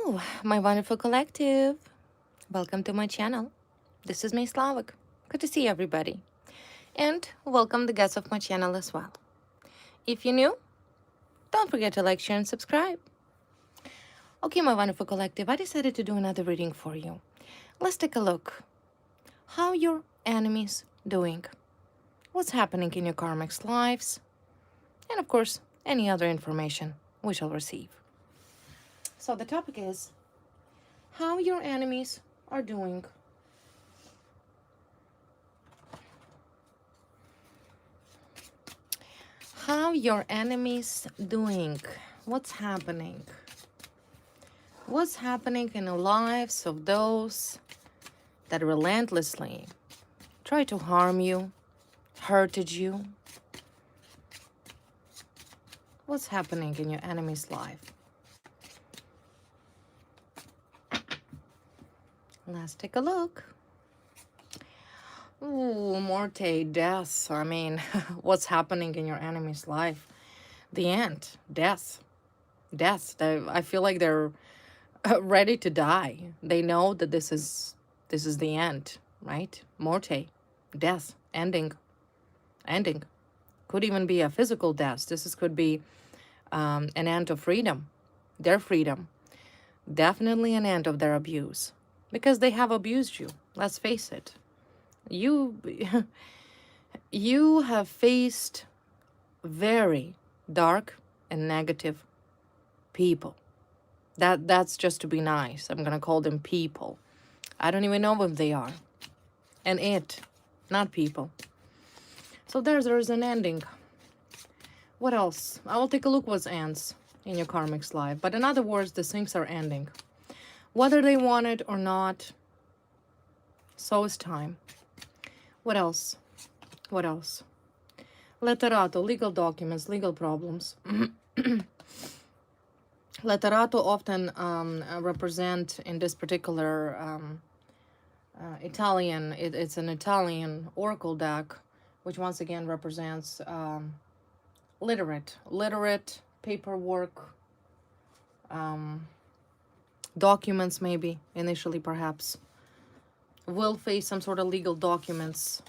Hello, my wonderful collective. Welcome to my channel. This is May Slavik. Good to see everybody. And welcome the guests of my channel as well. If you're new, don't forget to like, share, and subscribe. Okay, my wonderful collective, I decided to do another reading for you. Let's take a look. How your enemies doing? What's happening in your karmics' lives? And of course, any other information we shall receive. So the topic is how your enemies are doing. How your enemies doing? What's happening? What's happening in the lives of those that relentlessly try to harm you, hurted you? What's happening in your enemy's life? Let's take a look. Ooh, Morte, death. I mean, what's happening in your enemy's life? The end, death. Death. I feel like they're ready to die. They know that this is the end, right? Morte, death, ending. Could even be a physical death. Could be an end of freedom, their freedom. Definitely an end of their abuse, because they have abused you. Let's face it. You you have faced very dark and negative people. That's just to be nice. I'm gonna call them people. I don't even know what they are. And it, not people. So there's an ending. What else? I will take a look what ends in your karmic's life. But in other words, the things are ending. Whether they want it or not, so is time. What else? What else? Letterato, legal documents, legal problems. Letterato often represent in this particular Italian, it's an Italian oracle deck, which once again represents literate paperwork, documents maybe, initially perhaps, will face some sort of legal documents.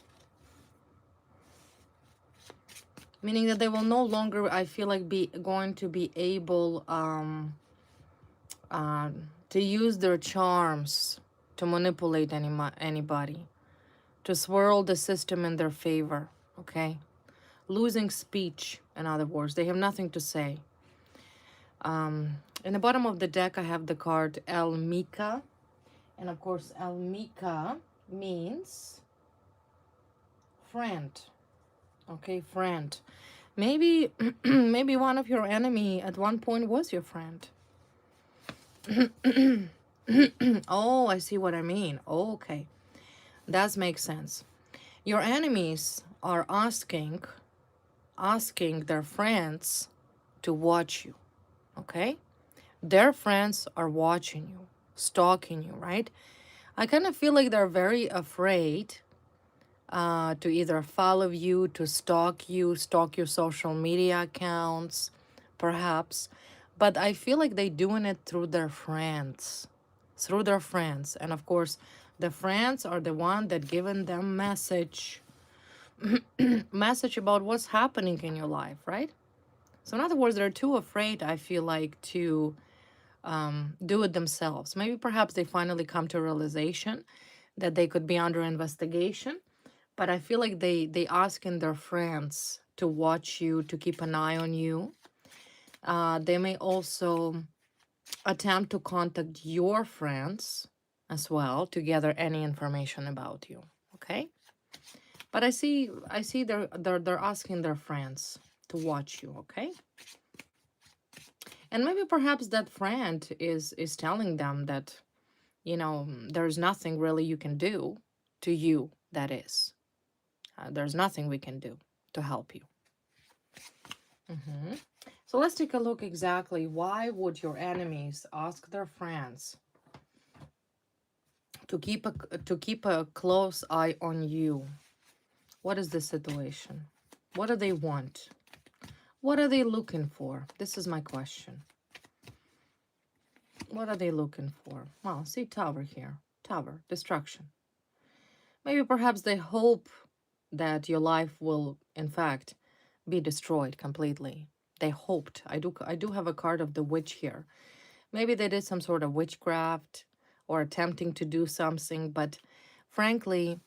Meaning that they will no longer, I feel like, be going to be able to use their charms to manipulate anybody, to swirl the system in their favor, okay? Losing speech, in other words. They have nothing to say. In the bottom of the deck, I have the card El Mika. And of course, El Mika means friend. Okay, friend. Maybe, maybe one of your enemy at one point was your friend. Oh, I see what I mean. Oh, okay. That makes sense. Your enemies are asking their friends to watch you, okay? Their friends are watching you, stalking you, right? I kind of feel like they're very afraid to either follow you, to stalk your social media accounts, perhaps. But I feel like they're doing it through their friends. And of course, the friends are the one that giving them message about what's happening in your life, right? So in other words, they're too afraid, I feel like, to do it themselves. Maybe perhaps they finally come to a realization that they could be under investigation, but I feel like they asking their friends to watch you, to keep an eye on you. They may also attempt to contact your friends as well to gather any information about you, okay? But I see they're asking their friends to watch you, okay? And maybe perhaps that friend is telling them that, you know, there's nothing really you can do to you, that is. There's nothing we can do to help you. So let's take a look exactly. Why would your enemies ask their friends to keep a close eye on you? What is the situation? What do they want? What are they looking for? This is my question. What are they looking for? Well, see Tower here. Tower, destruction. Maybe perhaps they hope that your life will, in fact, be destroyed completely. They hoped. I do have a card of the witch here. Maybe they did some sort of witchcraft or attempting to do something, but frankly,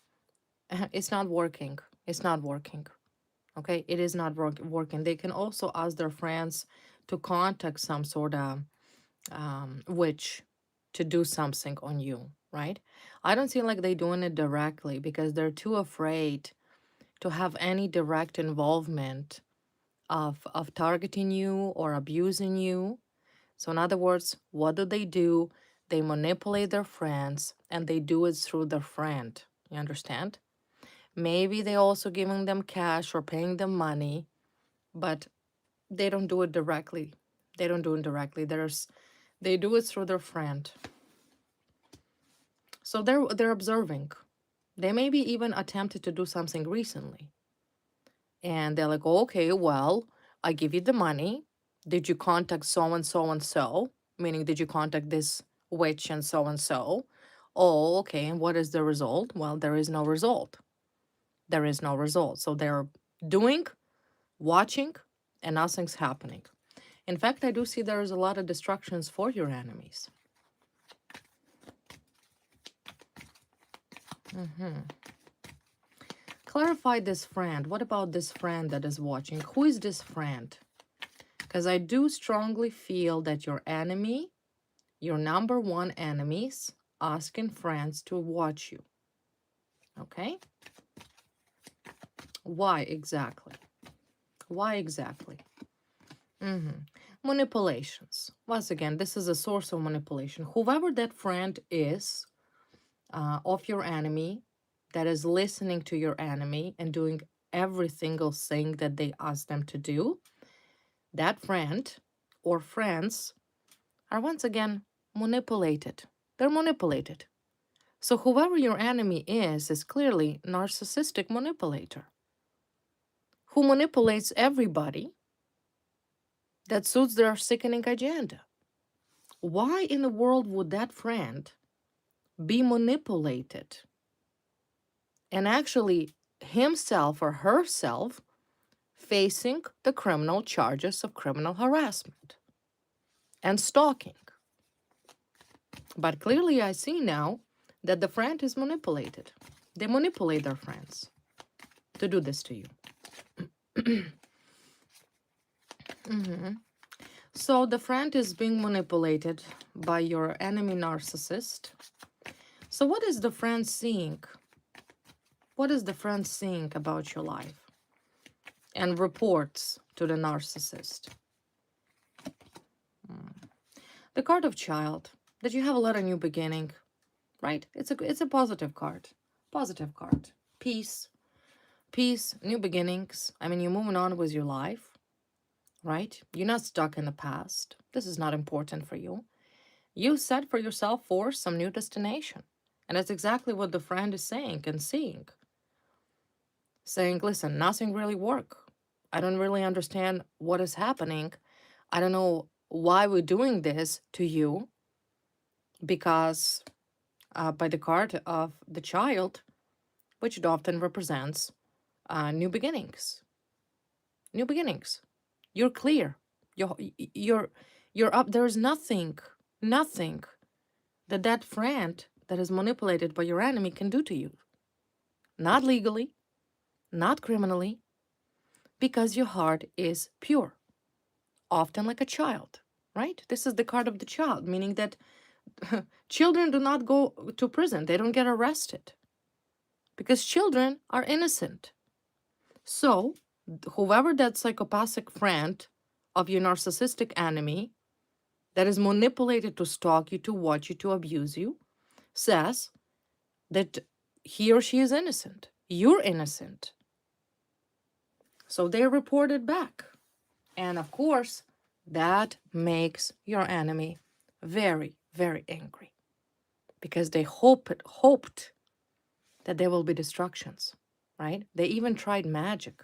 it's not working. It's not working. Okay, it is not working. They can also ask their friends to contact some sort of witch to do something on you, right? I don't feel like they're doing it directly because they're too afraid to have any direct involvement of targeting you or abusing you. So in other words, what do? They manipulate their friends and they do it through their friend. You understand? Maybe they also giving them cash or paying them money, but they don't do it directly. They don't do it directly. They do it through their friend. So they're observing. They maybe even attempted to do something recently. And they're like, oh, okay, well, I give you the money. Did you contact so and so and so? Meaning, did you contact this witch and so and so? Oh, okay. And what is the result? Well, there is no result. There is no result. So they're doing, watching, and nothing's happening. In fact, I do see there is a lot of distractions for your enemies. Clarify this friend. What about this friend that is watching? Who is this friend? Because I do strongly feel that your enemy, your number one enemies, asking friends to watch you. Okay? Why exactly? Why exactly? Manipulations. Once again, this is a source of manipulation. Whoever that friend is of your enemy, that is listening to your enemy and doing every single thing that they ask them to do, that friend or friends are once again manipulated. They're manipulated. So whoever your enemy is clearly narcissistic manipulator who manipulates everybody that suits their sickening agenda. Why in the world would that friend be manipulated and actually himself or herself facing the criminal charges of criminal harassment and stalking? But clearly I see now that the friend is manipulated. They manipulate their friends to do this to you. So the friend is being manipulated by your enemy narcissist. So what is the friend seeing? What is the friend seeing about your life? And reports to the narcissist. The card of child, that you have a lot of new beginning, right? It's a positive card. Positive card. Peace. Peace, new beginnings. I mean, you're moving on with your life, right? You're not stuck in the past. This is not important for you. You set for yourself for some new destination. And that's exactly what the friend is saying and seeing. Saying, listen, nothing really worked. I don't really understand what is happening. I don't know why we're doing this to you, because by the card of the child, which it often represents new beginnings. New beginnings. You're clear. You're up. There's nothing that friend that is manipulated by your enemy can do to you. Not legally, not criminally, because your heart is pure. Often like a child, right? This is the card of the child, meaning that children do not go to prison. They don't get arrested because children are innocent. So whoever that psychopathic friend of your narcissistic enemy that is manipulated to stalk you, to watch you, to abuse you, says that he or she is innocent. You're innocent. So they report it back. And of course, that makes your enemy very, very angry because they hoped that there will be destructions, right? They even tried magic.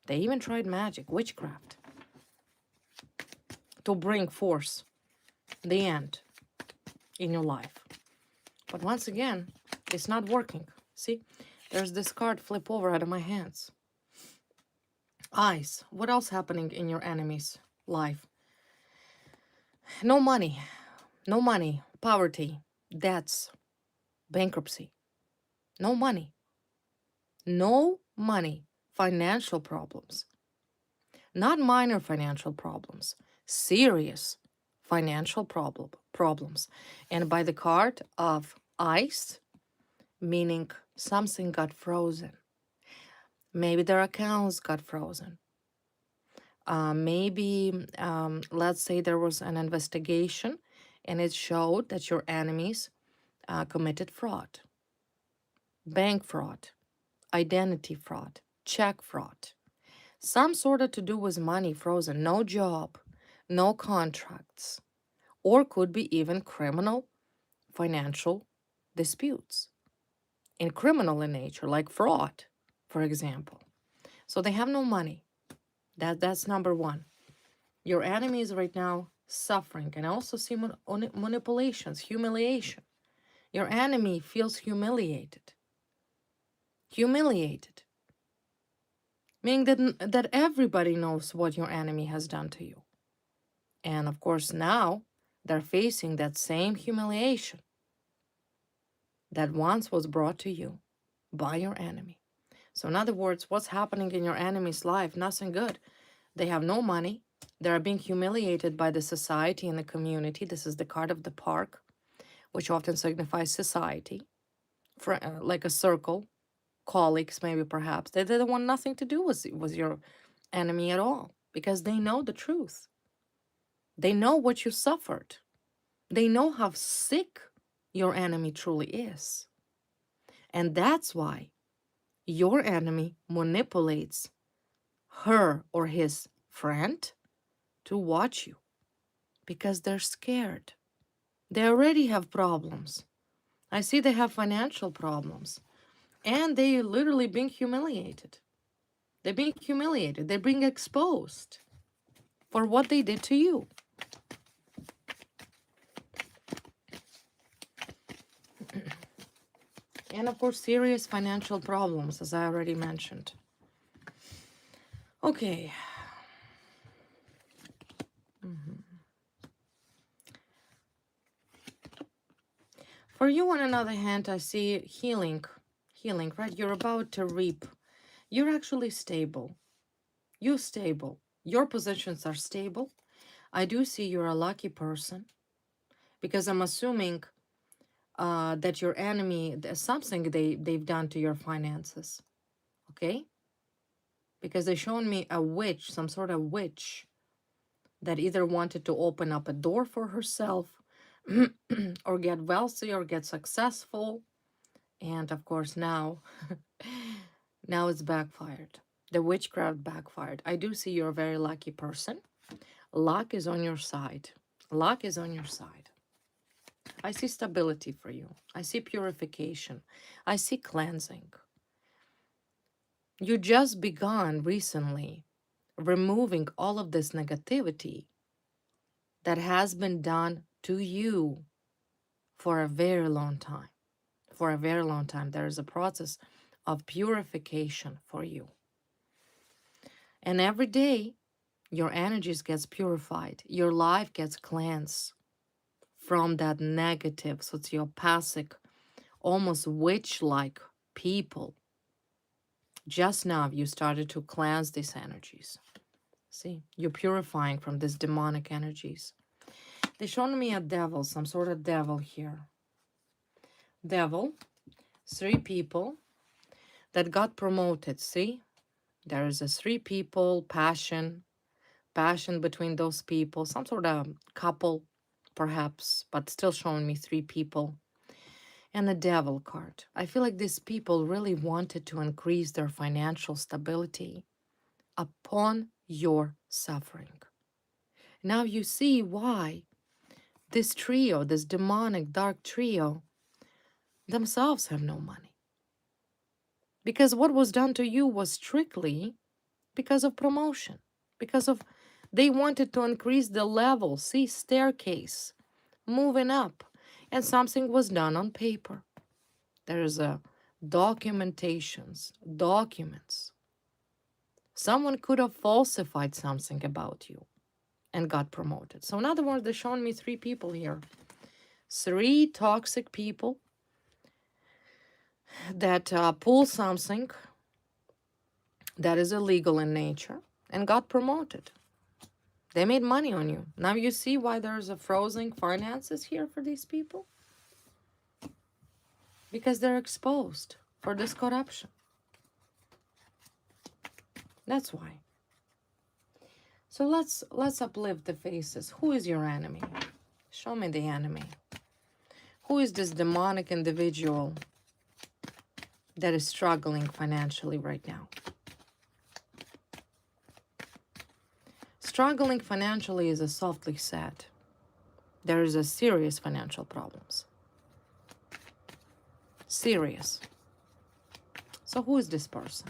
Witchcraft, to bring forth the end in your life. But once again, it's not working. See, there's this card flip over out of my hands. Eyes. What else happening in your enemy's life? No money. No money. Poverty. Debts. Bankruptcy. No money. No money. Financial problems. Not minor financial problems. Serious financial problems. And by the card of ice, meaning something got frozen. Maybe their accounts got frozen. Maybe, let's say there was an investigation and it showed that your enemies committed fraud, bank fraud, identity fraud, check fraud, some sort of to do with money frozen, no job, no contracts, or could be even criminal financial disputes in criminal in nature, like fraud, for example. So they have no money. That's number one. Your enemy is right now suffering, and I also see manipulations, humiliation. Your enemy feels humiliated. Humiliated. Meaning that everybody knows what your enemy has done to you. And of course, now they're facing that same humiliation that once was brought to you by your enemy. So in other words, what's happening in your enemy's life? Nothing good. They have no money. They are being humiliated by the society and the community. This is the card of the park, which often signifies society, for, like a circle, colleagues maybe perhaps. They don't want nothing to do with your enemy at all because they know the truth. They know what you suffered. They know how sick your enemy truly is. And that's why your enemy manipulates her or his friend to watch you because they're scared. They already have problems. I see they have financial problems and they literally being humiliated. They're being humiliated. They're being exposed for what they did to you. And of course, serious financial problems, as I already mentioned. Okay. For you, on another hand, I see healing. Healing, right? You're about to reap. You're actually stable. You're stable. Your positions are stable. I do see you're a lucky person because I'm assuming that your enemy, there's something they've done to your finances. Okay? Because they've shown me a witch, some sort of witch that either wanted to open up a door for herself or get wealthy or get successful. And of course now, now it's backfired. The witchcraft backfired. I do see you're a very lucky person. Luck is on your side. Luck is on your side. I see stability for you. I see purification. I see cleansing. You just begun recently removing all of this negativity that has been done to you for a very long time. For a very long time, there is a process of purification for you. And every day, your energies gets purified. Your life gets cleansed from that negative, sociopathic, almost witch-like people. Just now, you started to cleanse these energies. See, you're purifying from these demonic energies. They showed me a devil, some sort of devil here. Devil, 3 people that got promoted. See, there's a 3 people, passion between those people, some sort of couple, perhaps, but still showing me 3 people. And the devil card. I feel like these people really wanted to increase their financial stability upon your suffering. Now you see why this trio, this demonic dark trio, themselves have no money. Because what was done to you was strictly because of promotion, because of they wanted to increase the level, see, staircase, moving up. And something was done on paper. There's a documentations, documents. Someone could have falsified something about you and got promoted. So in other words, they're showing me 3 people here. 3 toxic people that pull something that is illegal in nature and got promoted. They made money on you. Now you see why there's a frozen finances here for these people? Because they're exposed for this corruption. That's why. So let's uplift the faces. Who is your enemy? Show me the enemy. Who is this demonic individual that is struggling financially right now? Struggling financially is a softly said. There is a serious financial problems. Serious. So who is this person?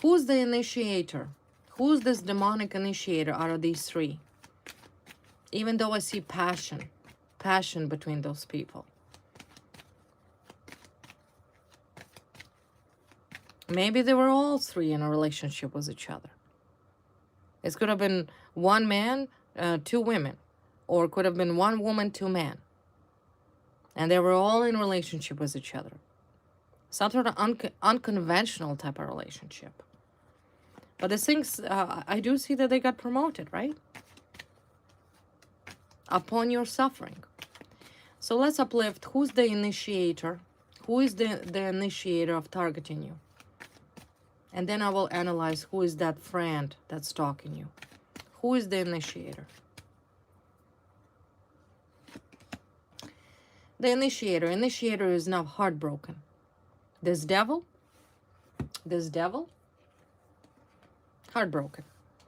Who's the initiator? Who's this demonic initiator out of these 3? Even though I see passion between those people. Maybe they were all 3 in a relationship with each other. It could have been 1 man, 2 women. Or it could have been 1 woman, 2 men. And they were all in relationship with each other. Some sort of unconventional type of relationship. But the things, I do see that they got promoted, right? Upon your suffering. So let's uplift. Who's the initiator? Who is the initiator of targeting you? And then I will analyze who is that friend that's stalking you. Who is the initiator? The initiator is now heartbroken. This devil, heartbroken.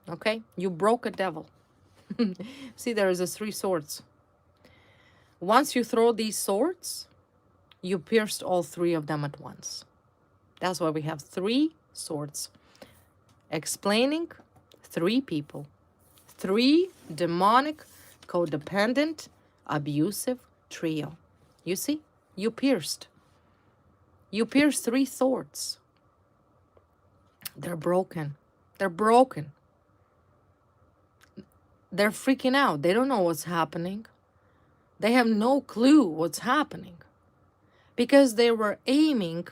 Okay? You broke a devil. See, there is a 3 swords. Once you throw these swords, you pierced all 3 of them at once. That's why we have 3 swords. Explaining 3 people. 3 demonic, codependent, abusive trio. You see? You pierced. You pierced 3 swords. They're broken. They're broken. They're freaking out. They don't know what's happening. They have no clue what's happening. Because they were aiming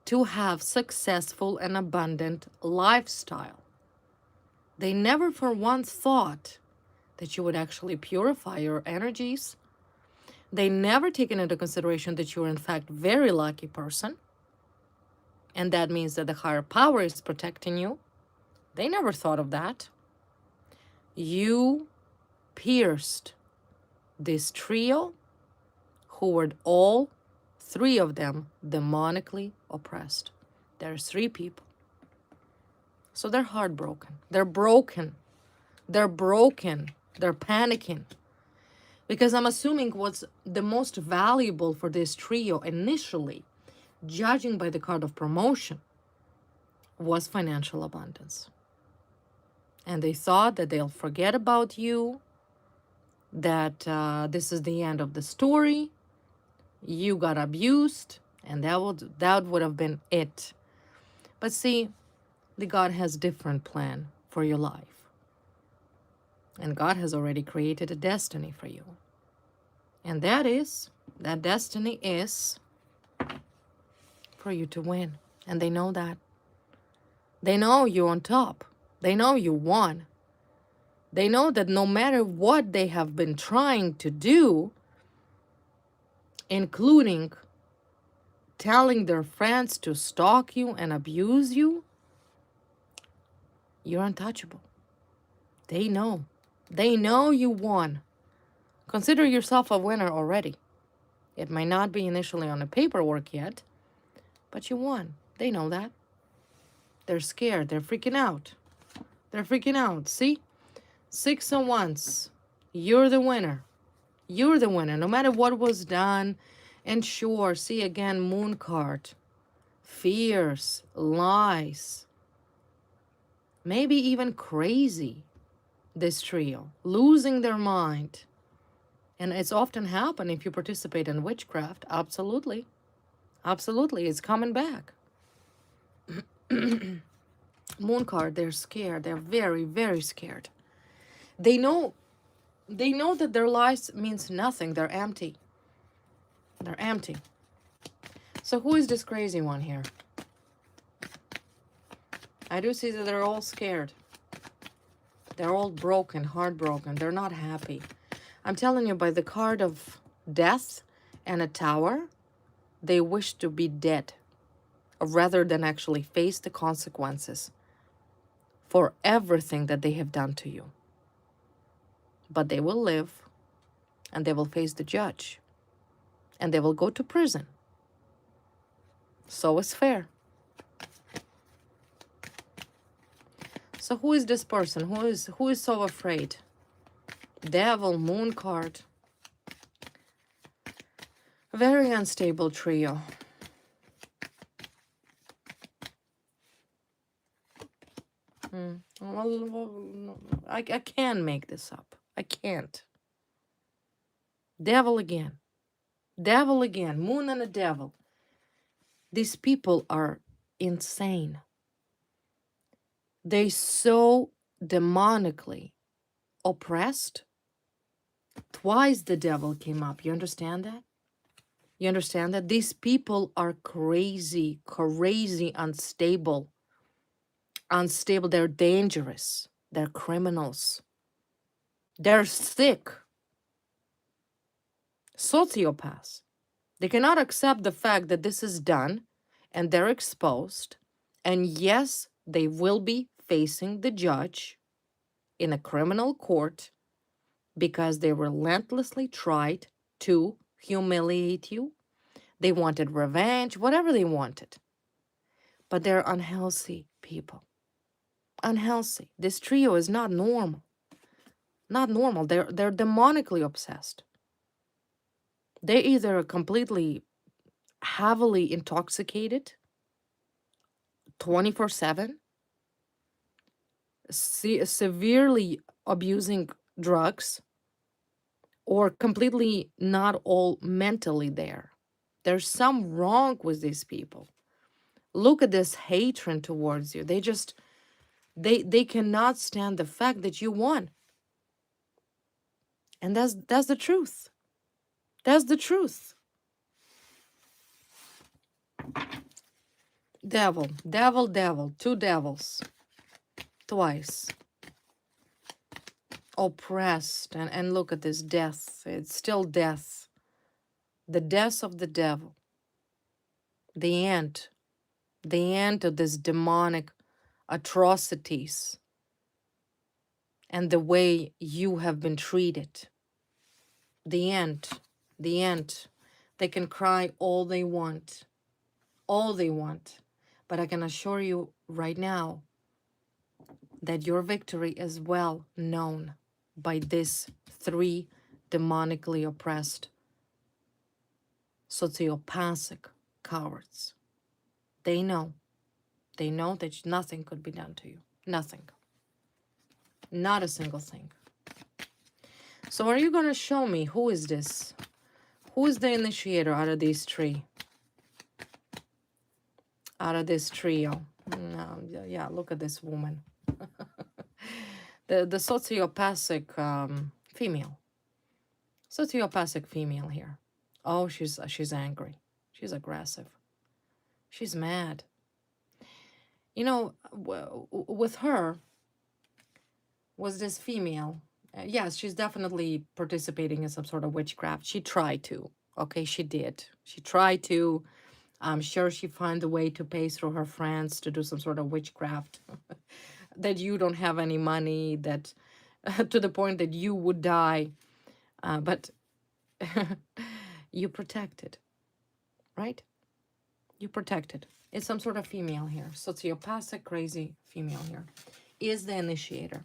to have successful and abundant lifestyle. They never for once thought that you would actually purify your energies. They never taken into consideration that you're in fact very lucky person. And that means that the higher power is protecting you. They never thought of that. You pierced this trio who were all 3 of them demonically oppressed. There's 3 people. So they're heartbroken. They're broken. They're broken. They're panicking. Because I'm assuming what's the most valuable for this trio initially, judging by the card of promotion, was financial abundance. And they thought that they'll forget about you, that this is the end of the story, you got abused, and that would have been it. But see, the God has different plan for your life. And God has already created a destiny for you. And that destiny is for you to win. And they know that. They know you're on top. They know you won. They know that no matter what they have been trying to do, including telling their friends to stalk you and abuse you, you're untouchable. They know. They know you won. Consider yourself a winner already. It might not be initially on the paperwork yet, but you won. They know that. They're scared. They're freaking out. They're freaking out. See? 6 of Wands. You're the winner. You're the winner. No matter what was done. And sure, see again, Moon card. Fears, lies. Maybe even crazy. This trio. Losing their mind. And it's often happen if you participate in witchcraft. Absolutely. Absolutely. It's coming back. Moon card, they're scared. They're very, very scared. They know that their lives means nothing. They're empty. They're empty. So who is this crazy one here? I do see that they're all scared. They're all broken, heartbroken. They're not happy. I'm telling you, by the card of death and a tower, they wish to be dead rather than actually face the consequences for everything that they have done to you. But they will live, and they will face the judge, and they will go to prison. So is fair. So who is this person? Who is so afraid? Devil, moon card. Very unstable trio. Well, I can't make this up. I can't. Devil again. Devil again. Moon and a devil. These people are insane. They so demonically oppressed. Twice the devil came up. You understand that? You understand that? These people are crazy, crazy, unstable. Unstable. They're dangerous. They're criminals. They're sick. Sociopaths. They cannot accept the fact that this is done and they're exposed. And yes, they will be facing the judge in a criminal court because they relentlessly tried to humiliate you. They wanted revenge, whatever they wanted. But they're unhealthy people. Unhealthy. This trio is not normal. Not normal. They're demonically obsessed. They either completely heavily intoxicated 24/7, severely abusing drugs, or completely not all mentally there. There's some wrong with these people. Look at this hatred towards you. They cannot stand the fact that you won. And that's the truth. That's the truth. Devil, devil, devil, two devils. Twice. Oppressed. And look at this death. It's still death. The death of the devil. The end. The end of this demonic atrocities and the way you have been treated. The end. The end. They can cry all they want. All they want. But I can assure you right now that your victory is well known by these three demonically oppressed, sociopathic cowards. They know. They know that nothing could be done to you. Nothing. Not a single thing. So are you going to show me who is this? Who is the initiator out of these three? Out of this trio? No, yeah, look at this woman. the sociopathic female. Sociopathic female here. Oh, she's angry. She's aggressive. She's mad. You know, with her was this female. Yes, she's definitely participating in some sort of witchcraft. She tried to. Okay, she did. She tried to. I'm sure she found a way to pay through her friends to do some sort of witchcraft. That you don't have any money, that to the point that you would die. But you protected, right? You protected. It's some sort of female here. Sociopathic, crazy female here is the initiator.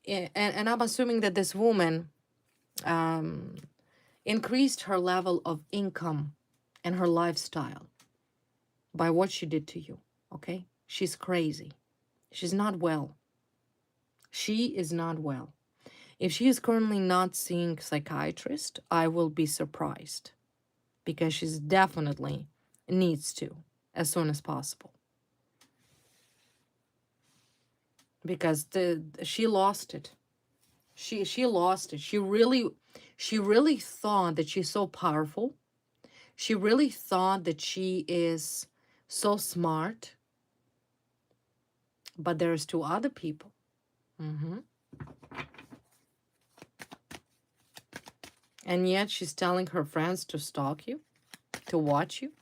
And I'm assuming that this woman increased her level of income and her lifestyle by what she did to you, okay? She's crazy. She's not well. She is not well. If she is currently not seeing a psychiatrist, I will be surprised, because she's definitely needs to as soon as possible. Because she lost it. She lost it. She really thought that she's so powerful. She really thought that she is so smart. But there's two other people. And yet she's telling her friends to stalk you, to watch you.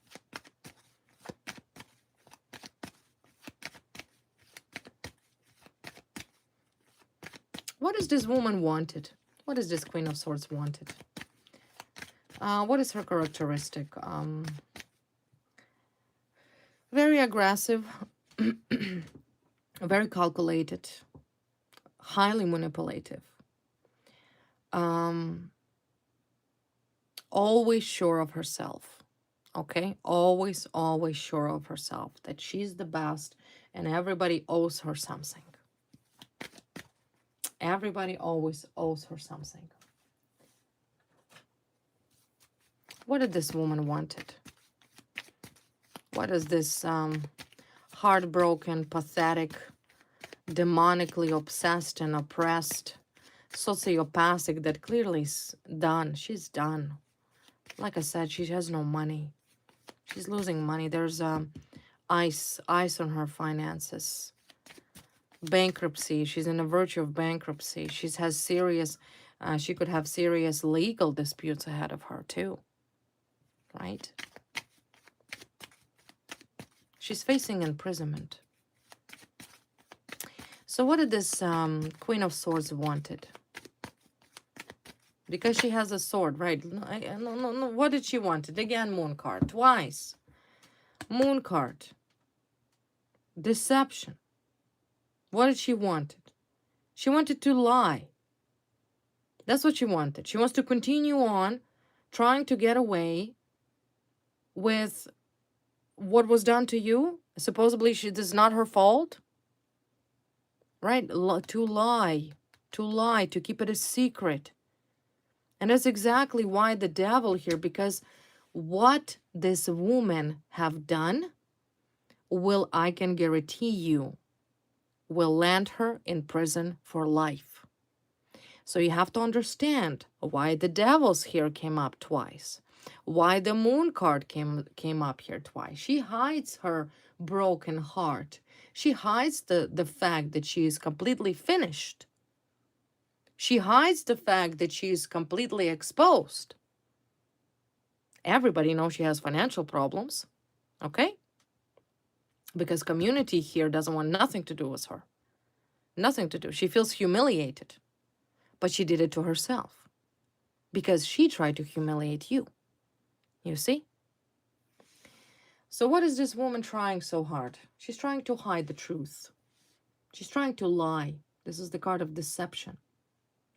What is this woman wanted? What is this Queen of Swords wanted? What is her characteristic? Very aggressive, very calculated, highly manipulative. Always sure of herself. Okay? Always sure of herself, that she's the best and everybody owes her something. Everybody always owes her something. What did this woman wanted? What is this heartbroken, pathetic, demonically obsessed and oppressed, sociopathic that clearly is done? She's done. Like I said, she has no money. She's losing money. There's ice on her finances. Bankruptcy. She's in the verge of bankruptcy. She has serious, she could have serious legal disputes ahead of her too. Right? She's facing imprisonment. So what did this Queen of Swords wanted? Because she has a sword, right? No. What did she want? Again, Moon card. Twice. Moon card. Deception. What did she want? She wanted to lie. That's what she wanted. She wants to continue on trying to get away with what was done to you. Supposedly, this is not her fault. Right? To lie. To lie. To keep it a secret. And that's exactly why the devil here, because what this woman have done will, I can guarantee you, will land her in prison for life. So you have to understand why the devils here came up twice, why the moon card came up here twice. She hides her broken heart. She hides the fact that she is completely finished. She hides the fact that she is completely exposed. Everybody knows she has financial problems, okay? Because community here doesn't want nothing to do with her. Nothing to do. She feels humiliated. But she did it to herself. Because she tried to humiliate you. You see? So what is this woman trying so hard? She's trying to hide the truth. She's trying to lie. This is the card of deception.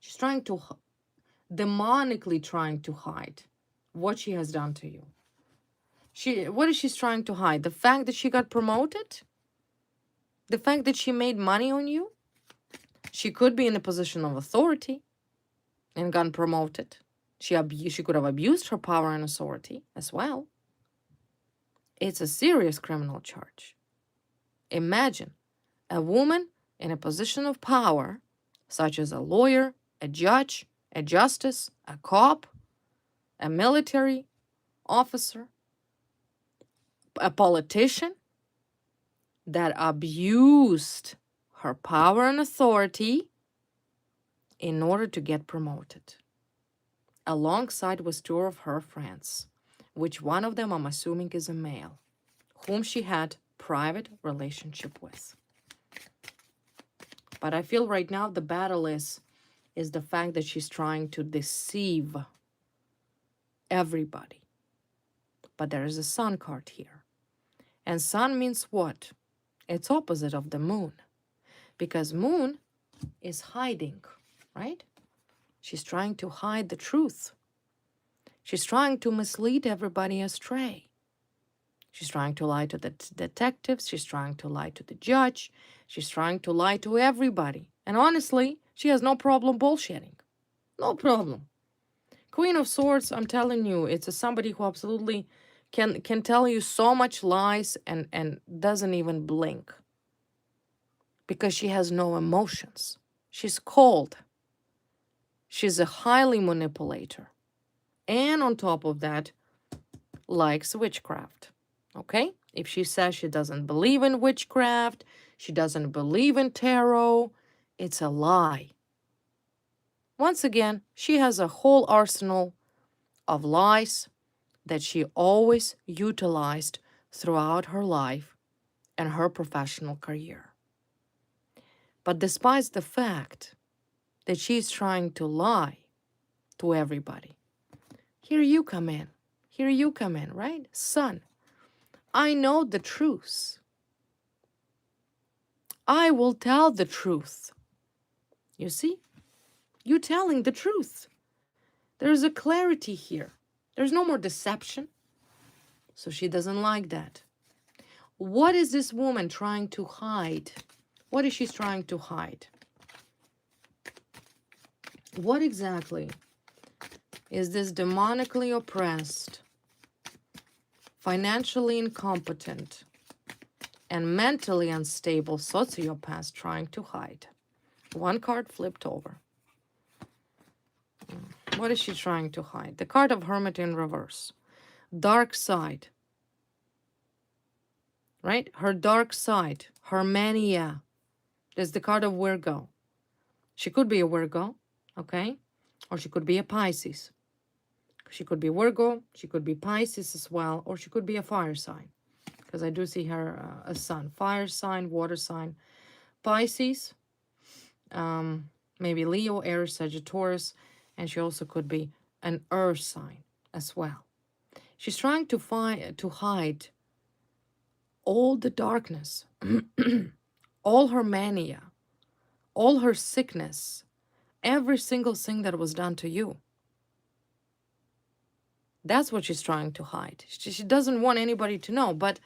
She's trying to, demonically trying to hide what she has done to you. What is she trying to hide? The fact that she got promoted? The fact that she made money on you? She could be in a position of authority and got promoted. She could have abused her power and authority as well. It's a serious criminal charge. Imagine a woman in a position of power, such as a lawyer, a judge, a justice, a cop, a military officer, a politician, that abused her power and authority in order to get promoted, alongside with two of her friends, which one of them I'm assuming is a male, whom she had private relationship with. But I feel right now the battle is the fact that she's trying to deceive everybody. But there is a sun card here. And sun means what? It's opposite of the moon. Because moon is hiding, right? She's trying to hide the truth. She's trying to mislead everybody astray. She's trying to lie to the detectives. She's trying to lie to the judge. She's trying to lie to everybody. And honestly, She has no problem bullshitting. No problem. Queen of Swords, I'm telling you, it's somebody who absolutely can tell you so much lies and doesn't even blink because she has no emotions. She's cold. She's a highly manipulator. And on top of that, likes witchcraft. Okay? If she says she doesn't believe in witchcraft, she doesn't believe in tarot, it's a lie. Once again, she has a whole arsenal of lies that she always utilized throughout her life and her professional career. But despite the fact that she's trying to lie to everybody, here you come in. Here you come in, right? Son, I know the truth. I will tell the truth. You see? You're telling the truth. There's a clarity here. There's no more deception. So she doesn't like that. What is this woman trying to hide? What is she trying to hide? What exactly is this demonically oppressed, financially incompetent, and mentally unstable sociopath trying to hide? One card flipped over. What is she trying to hide? The card of Hermit in reverse. Dark side. Right? Her dark side. Her mania. There's the card of Virgo. She could be a Virgo, okay? Or she could be a Pisces. She could be Virgo. She could be Pisces as well. Or she could be a fire sign. Because I do see her a sun. Fire sign, water sign. Pisces. Maybe Leo, Aries, Sagittarius. And she also could be an earth sign as well. She's trying to hide all the darkness, all her mania, all her sickness, every single thing that was done to you. That's what she's trying to hide. She doesn't want anybody to know, but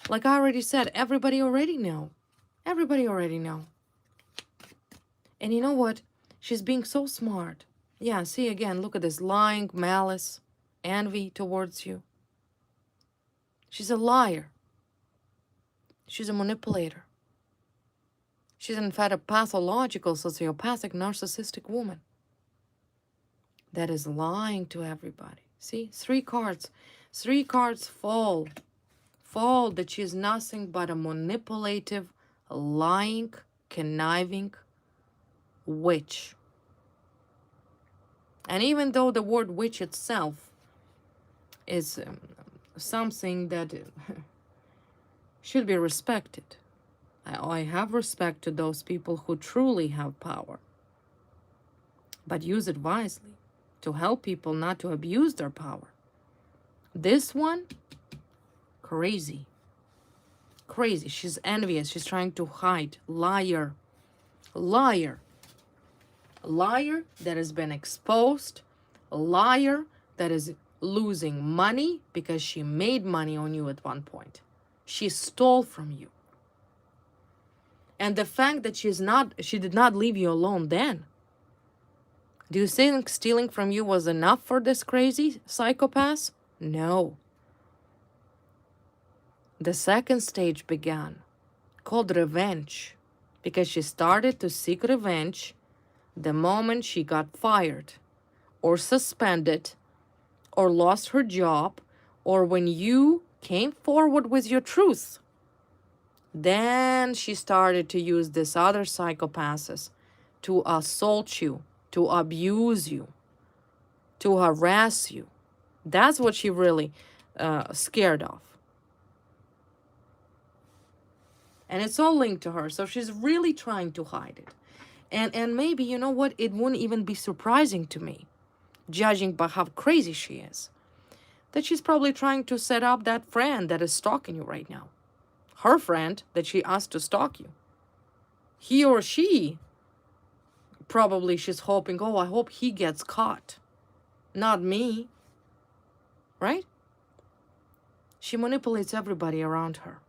like I already said, everybody already know. Everybody already know. And you know what? She's being so smart. Yeah, see again, look at this lying, malice, envy towards you. She's a liar. She's a manipulator. She's in fact a pathological, sociopathic, narcissistic woman that is lying to everybody. See, 3 cards. 3 cards fall that she is nothing but a manipulative, lying, conniving witch. And even though the word witch itself is something that should be respected, I have respect to those people who truly have power, but use it wisely to help people not to abuse their power. This one, crazy. Crazy. She's envious. She's trying to hide. Liar. Liar. A liar that has been exposed. A liar that is losing money because she made money on you at one point. She stole from you. And the fact that she did not leave you alone then. Do you think stealing from you was enough for this crazy psychopath? No. The second stage began, called revenge, because she started to seek revenge the moment she got fired, or suspended, or lost her job, or when you came forward with your truth. Then she started to use these other psychopaths to assault you, to abuse you, to harass you. That's what she really scared of. And it's all linked to her. So she's really trying to hide it. And maybe, you know what, it wouldn't even be surprising to me, judging by how crazy she is, that she's probably trying to set up that friend that is stalking you right now. Her friend that she asked to stalk you. He or she, probably she's hoping, oh, I hope he gets caught. Not me. Right? She manipulates everybody around her.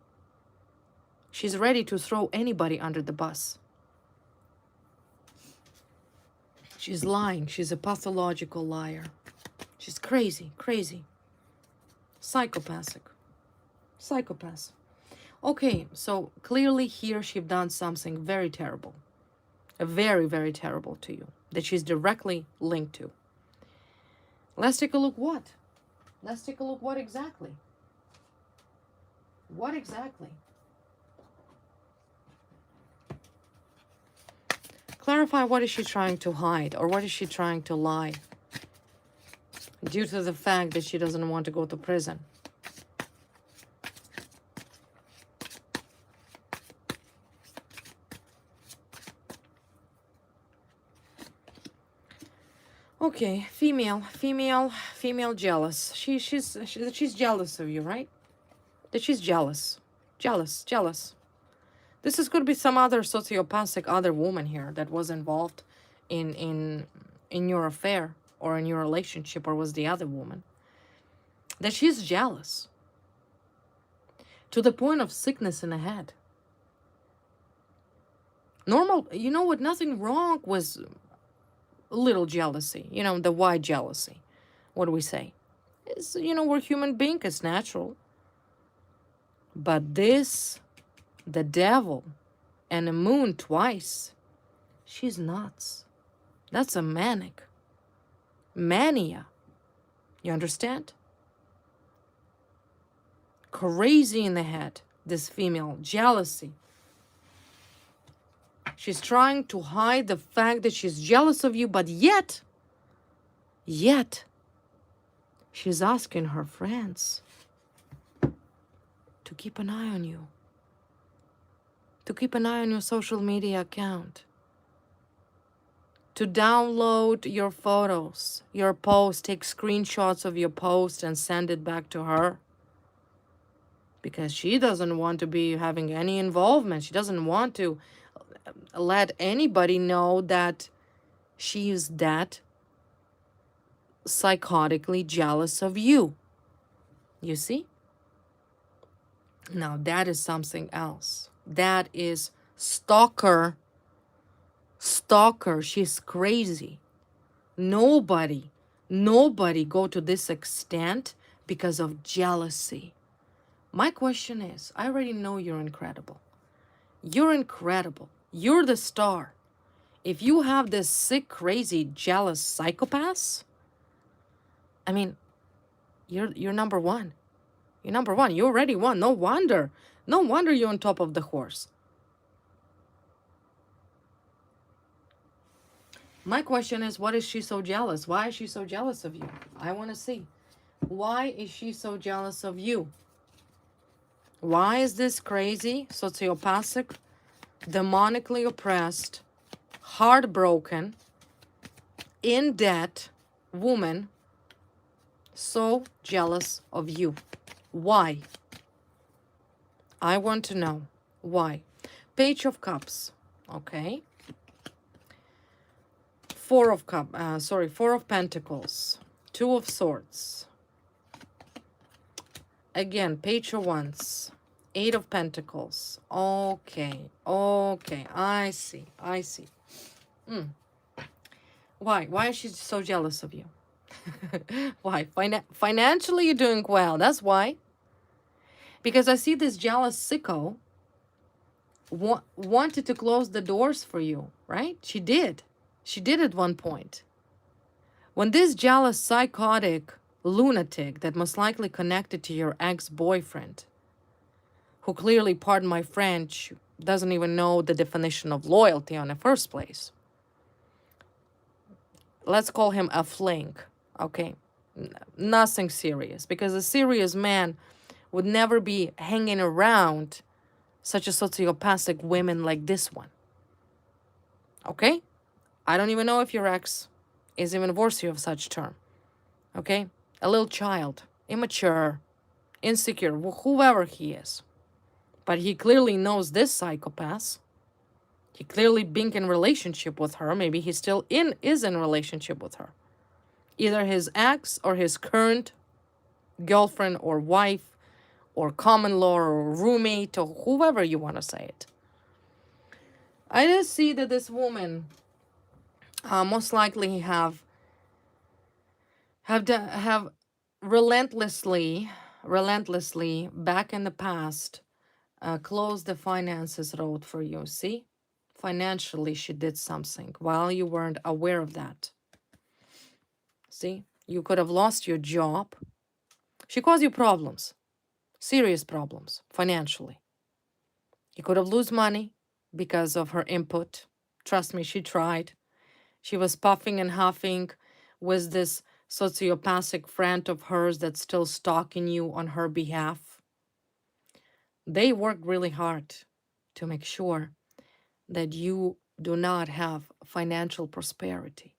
She's ready to throw anybody under the bus. She's lying. She's a pathological liar. She's crazy, crazy. Psychopathic. Psychopath. Okay, so clearly here she's done something very terrible. Very, very terrible to you. That she's directly linked to. Let's take a look what? Let's take a look what exactly. What exactly? Clarify what is she trying to hide or what is she trying to lie due to the fact that she doesn't want to go to prison. Okay, female jealous. She's jealous of you, right? That she's jealous. Jealous. This is could be some other sociopathic other woman here that was involved in your affair or in your relationship, or was the other woman. That she's jealous. To the point of sickness in the head. Normal, you know what, nothing wrong with a little jealousy. You know, the white jealousy. What do we say? It's, you know, we're human beings, it's natural. But this, the devil, and the moon twice, she's nuts. That's a mania. You understand? Crazy in the head, this female, jealousy. She's trying to hide the fact that she's jealous of you, but yet, she's asking her friends to keep an eye on you. To keep an eye on your social media account. To download your photos, your posts, take screenshots of your post and send it back to her. Because she doesn't want to be having any involvement. She doesn't want to let anybody know that she is that psychotically jealous of you. You see? Now that is something else. That is stalker. She's crazy. Nobody go to this extent because of jealousy. My question is, I already know you're incredible. You're incredible. You're the star. If you have this sick, crazy, jealous psychopath, I mean, you're number one. You're number one. You already won. No wonder you're on top of the horse. My question is, what is she so jealous? Why is she so jealous of you? I want to see. Why is she so jealous of you? Why is this crazy, sociopathic, demonically oppressed, heartbroken, in debt woman so jealous of you? Why? I want to know why. Page of Cups. Okay. Four of Pentacles. Two of Swords. Again, Page of Wands. Eight of Pentacles. Okay. I see. Why is she so jealous of you? Why? Financially, you're doing well. That's why. Because I see this jealous sicko wanted to close the doors for you, right? She did. She did at one point. When this jealous, psychotic lunatic that most likely connected to your ex-boyfriend, who clearly, pardon my French, doesn't even know the definition of loyalty in the first place. Let's call him a fling, okay? Nothing serious, because a serious man would never be hanging around such a sociopathic woman like this one. Okay? I don't even know if your ex is even worthy of such term. Okay? A little child, immature, insecure, whoever he is. But he clearly knows this psychopath. He clearly been in relationship with her. Maybe he still is in relationship with her. Either his ex or his current girlfriend or wife or common law or roommate or whoever you want to say it. I just see that this woman most likely have relentlessly back in the past closed the finances road for you. See, financially she did something while you weren't aware of that. See, you could have lost your job. She caused you problems, serious problems financially. You could have lost money because of her input. Trust me, she tried. She was puffing and huffing with this sociopathic friend of hers that's still stalking you on her behalf. They worked really hard to make sure that you do not have financial prosperity.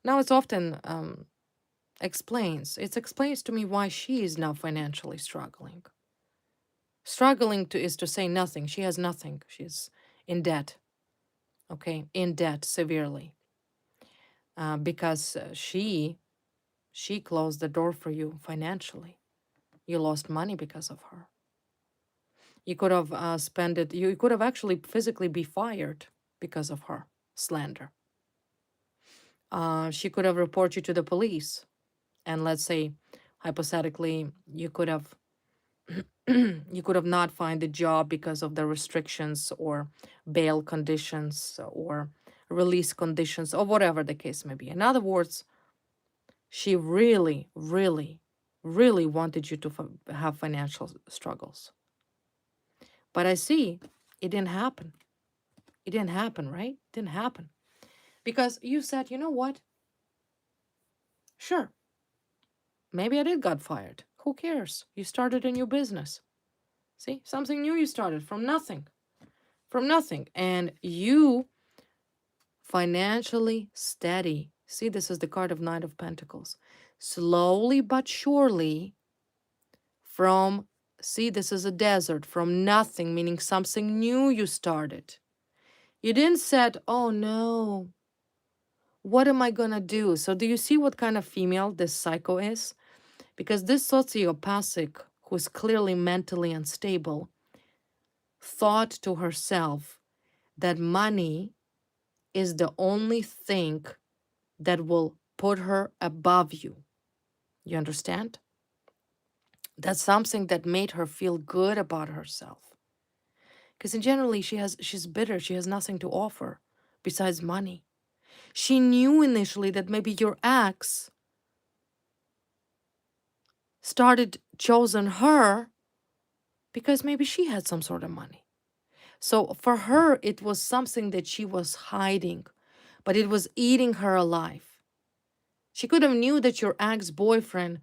Now it's often it explains to me why she is now financially struggling. Struggling to is to say nothing. She has nothing. She's in debt. Okay, in debt severely because she closed the door for you financially. You lost money because of her. You could have spent it. You could have actually physically be fired because of her slander. She could have reported you to the police, and let's say, hypothetically, you could have you could have not find a job because of the restrictions or bail conditions or release conditions or whatever the case may be. In other words, she really, really, really wanted you to have financial struggles. But I see it didn't happen. It didn't happen, right? It didn't happen. Because you said, you know what? Sure, maybe I did got fired. Who cares? You started a new business. See, something new you started from nothing. From nothing. And you financially steady. See, this is the card of Knight of Pentacles. Slowly but surely from, see, this is a desert, from nothing, meaning something new you started. You didn't said, oh no, what am I gonna do? So do you see what kind of female this psycho is? Because this sociopathic, who's clearly mentally unstable, thought to herself that money is the only thing that will put her above you. You understand? That's something that made her feel good about herself. Because in generally she's bitter, she has nothing to offer besides money. She knew initially that maybe your ex started chosen her because maybe she had some sort of money. So for her, it was something that she was hiding, but it was eating her alive. She could have knew that your ex-boyfriend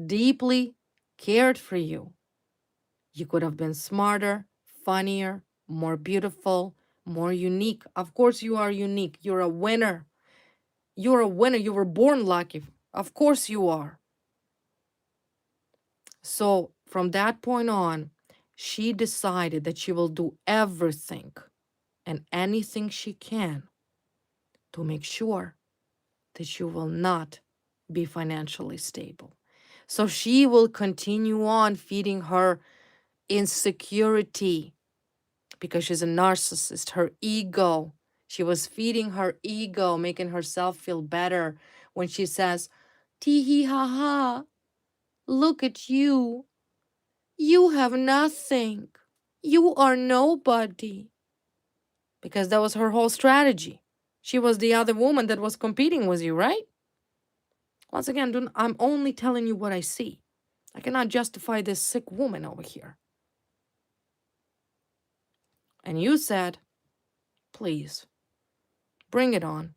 deeply cared for you. You could have been smarter, funnier, more beautiful, more unique. Of course you are unique. You're a winner. You're a winner. You were born lucky. Of course you are. So from that point on, she decided that she will do everything and anything she can to make sure that you will not be financially stable. So she will continue on feeding her insecurity because she's a narcissist, her ego. She was feeding her ego, making herself feel better when she says, tee hee ha ha, look at you. You have nothing. You are nobody. Because that was her whole strategy. She was the other woman that was competing with you, right? Once again, I'm only telling you what I see. I cannot justify this sick woman over here. And you said, please, bring it on.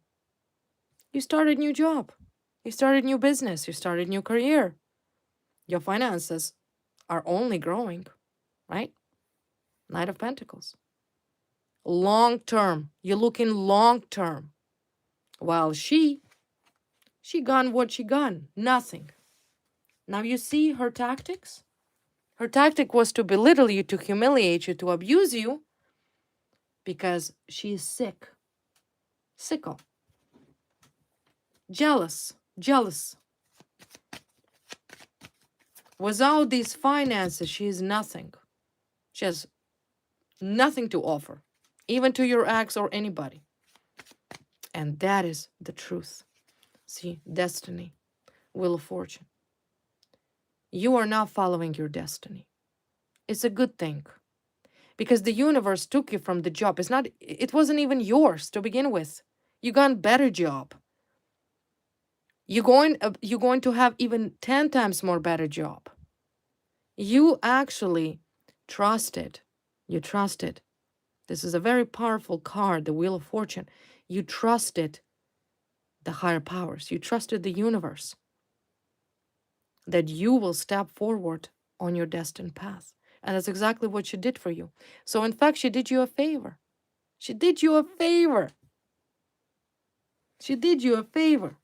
You started a new job. You started a new business. You started a new career. Your finances are only growing, right? Knight of Pentacles. Long term. You're looking long term. While she gone what she gone. Nothing. Now you see her tactics? Her tactic was to belittle you, to humiliate you, to abuse you because she is sick. Sicko. Jealous. Jealous. Without these finances, she is nothing. She has nothing to offer, even to your ex or anybody. And that is the truth. See, destiny, wheel of fortune. You are not following your destiny. It's a good thing because the universe took you from the job. It wasn't even yours to begin with. You got a better job. You're going to have even 10 times more better job. You actually trusted. You trusted. This is a very powerful card, the Wheel of Fortune. You trusted the higher powers. You trusted the universe that you will step forward on your destined path. And that's exactly what she did for you. So, in fact, she did you a favor. She did you a favor. She did you a favor.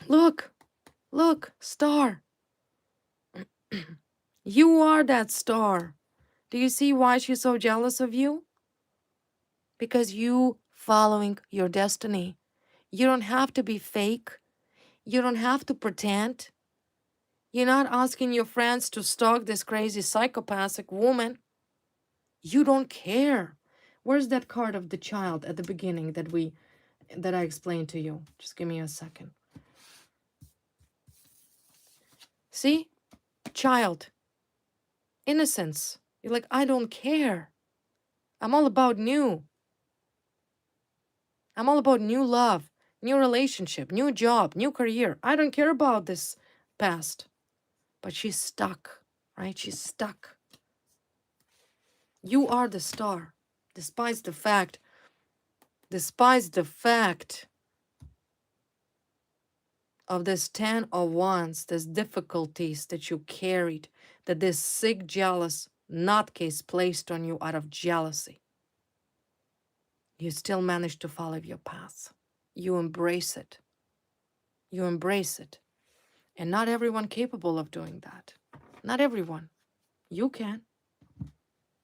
Look, look, star. You are that star. Do you see why she's so jealous of you? Because you following your destiny. You don't have to be fake. You don't have to pretend. You're not asking your friends to stalk this crazy psychopathic woman. You don't care. Where's that card of the child at the beginning that I explained to you? Just give me a second. See? Child. Innocence. You're like, I don't care. I'm all about new. I'm all about new love, new relationship, new job, new career. I don't care about this past. But she's stuck, right? She's stuck. You are the star, despite the fact of this 10 of Wands, these difficulties that you carried, that this sick, jealous nutcase placed on you out of jealousy. You still manage to follow your path. You embrace it. You embrace it. And not everyone capable of doing that. Not everyone. You can.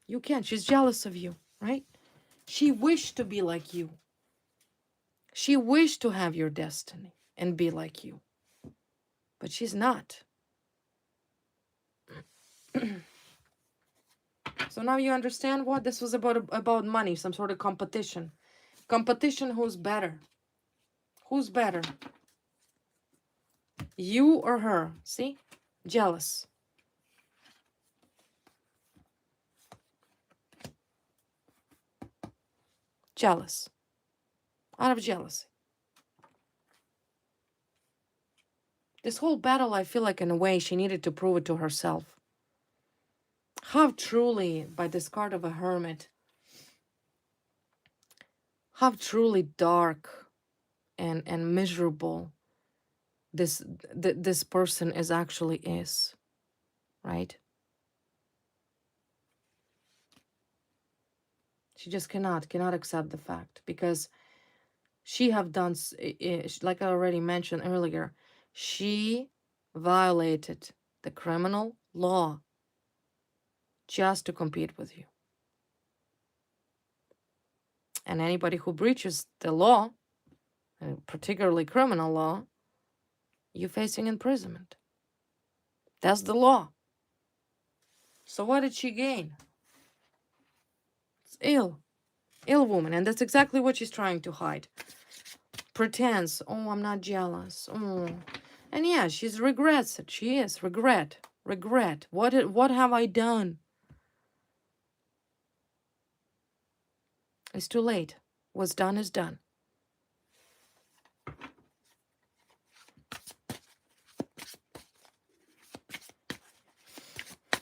You can. She's jealous of you, right? She wished to be like you. She wished to have your destiny and be like you. But she's not. So now you understand what this was about money, some sort of competition. Competition, who's better? Who's better? You or her? See? Jealous. Jealous. Out of jealousy. This whole battle, I feel like in a way she needed to prove it to herself. How truly, by this card of a hermit, how truly dark and miserable this person actually is, right? She just cannot accept the fact because she have done, like I already mentioned earlier, she violated the criminal law just to compete with you. And anybody who breaches the law, particularly criminal law, you're facing imprisonment. That's the law. So what did she gain? It's ill woman, and that's exactly what she's trying to hide. Pretends, oh, I'm not jealous. Oh, and yeah, she's regrets it. She is regret. What have I done? It's too late. What's done is done.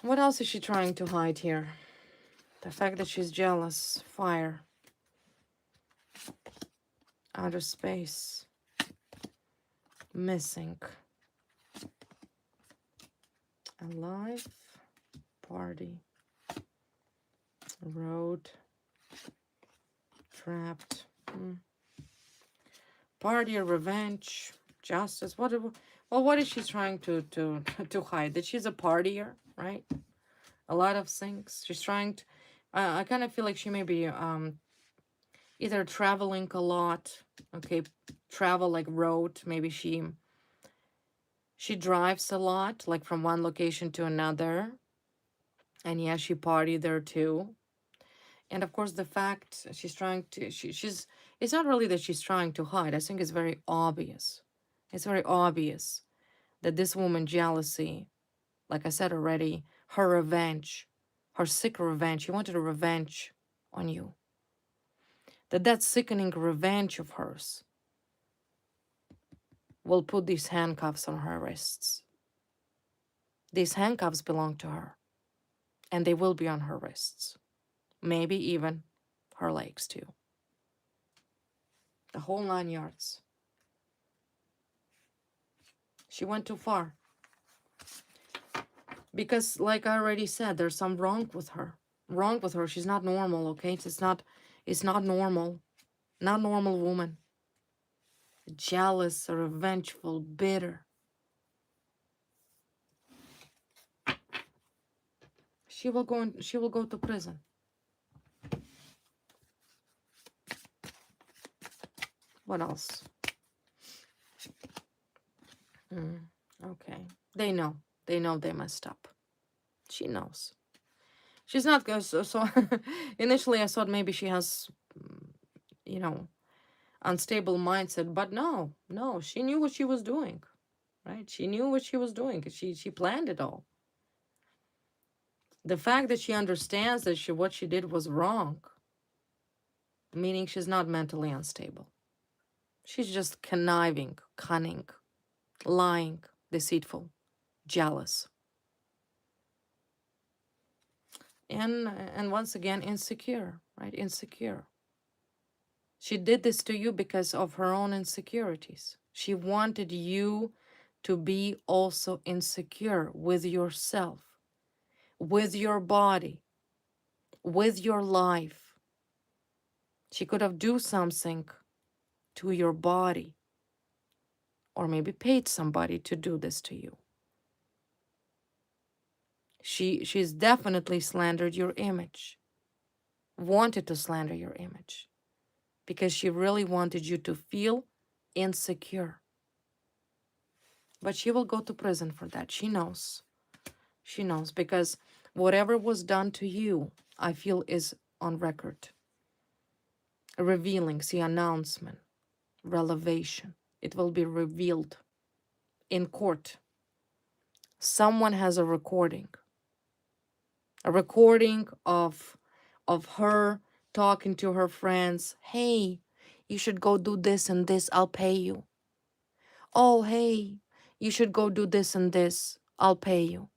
What else is she trying to hide here? The fact that she's jealous. Fire. Outer space. Missing. Alive. Party. Road. Trapped. Party or revenge. Justice. What is she trying to hide? That she's a partier, right? A lot of things. She's trying to... I kind of feel like she may be either traveling a lot. Okay, travel like road. Maybe she drives a lot, like from one location to another. And yeah, she partied there too. And of course, the fact she's trying to, she's, it's not really that she's trying to hide. I think it's very obvious. It's very obvious that this woman jealousy, like I said already, her revenge, her sick revenge, she wanted a revenge on you. That sickening revenge of hers will put these handcuffs on her wrists. These handcuffs belong to her, and they will be on her wrists. Maybe even her legs too. The whole 9 yards. She went too far. Because, like I already said, there's some wrong with her. Wrong with her. She's not normal, okay? It's not normal. Not normal woman. Jealous, revengeful, bitter. She will go to prison. What else? Okay. They know. They know they messed up. She knows. She's not good. So initially I thought maybe she has, you know, unstable mindset. But no. She knew what she was doing. Right? She knew what she was doing. She planned it all. The fact that she understands that what she did was wrong, meaning she's not mentally unstable. She's just conniving, cunning, lying, deceitful, jealous. And once again, insecure, right? Insecure. She did this to you because of her own insecurities. She wanted you to be also insecure with yourself, with your body, with your life. She could have do something to your body, or maybe paid somebody to do this to you. She's definitely slandered your image, wanted to slander your image, because she really wanted you to feel insecure. But she will go to prison for that. She knows. She knows, because whatever was done to you, I feel, is on record. Revealing, see, announcement, revelation. It will be revealed in court. Someone has a recording of her talking to her friends. Hey, you should go do this and this, I'll pay you. Oh, hey, you should go do this and this, I'll pay you.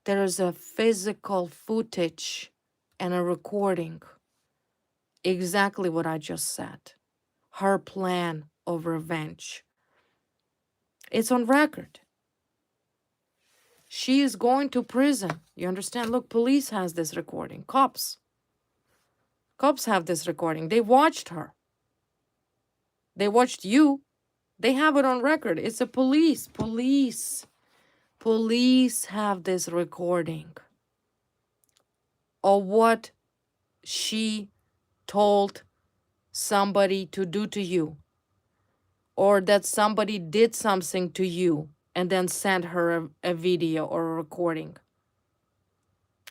There is a physical footage and a recording. Exactly what I just said. Her plan of revenge. It's on record. She is going to prison. You understand? Look, police has this recording. Cops have this recording. They watched her. They watched you. They have it on record. It's a police have this recording of what she told somebody to do to you, or that somebody did something to you and then sent her a video or a recording.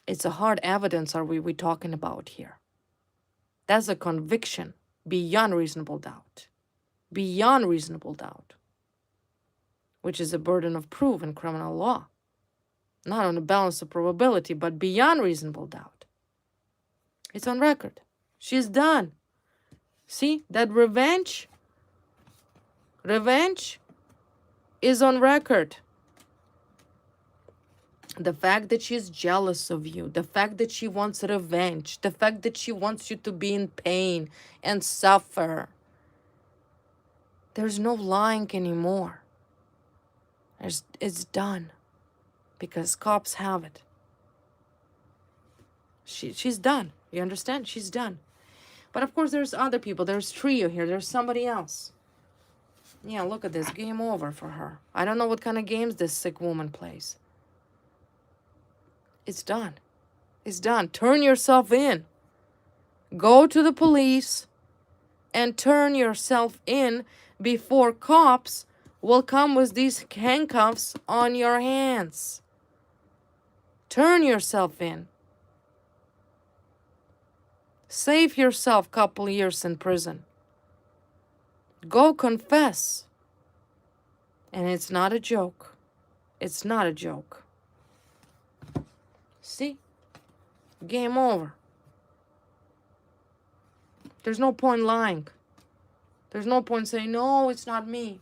It's a hard evidence are we talking about here. That's a conviction beyond reasonable doubt. Beyond reasonable doubt. Which is a burden of proof in criminal law. Not on the balance of probability, but beyond reasonable doubt. It's on record. She's done. See, that revenge is on record. The fact that she's jealous of you, the fact that she wants revenge, the fact that she wants you to be in pain and suffer. There's no lying anymore. It's done. Because cops have it. She's done. You understand? She's done. But of course there's other people. There's Trio here. There's somebody else. Yeah, look at this. Game over for her. I don't know what kind of games this sick woman plays. It's done. It's done. Turn yourself in. Go to the police and turn yourself in before cops will come with these handcuffs on your hands. Turn yourself in. Save yourself a couple years in prison. Go confess. And it's not a joke. It's not a joke. See? Game over. There's no point lying. There's no point saying, no, it's not me.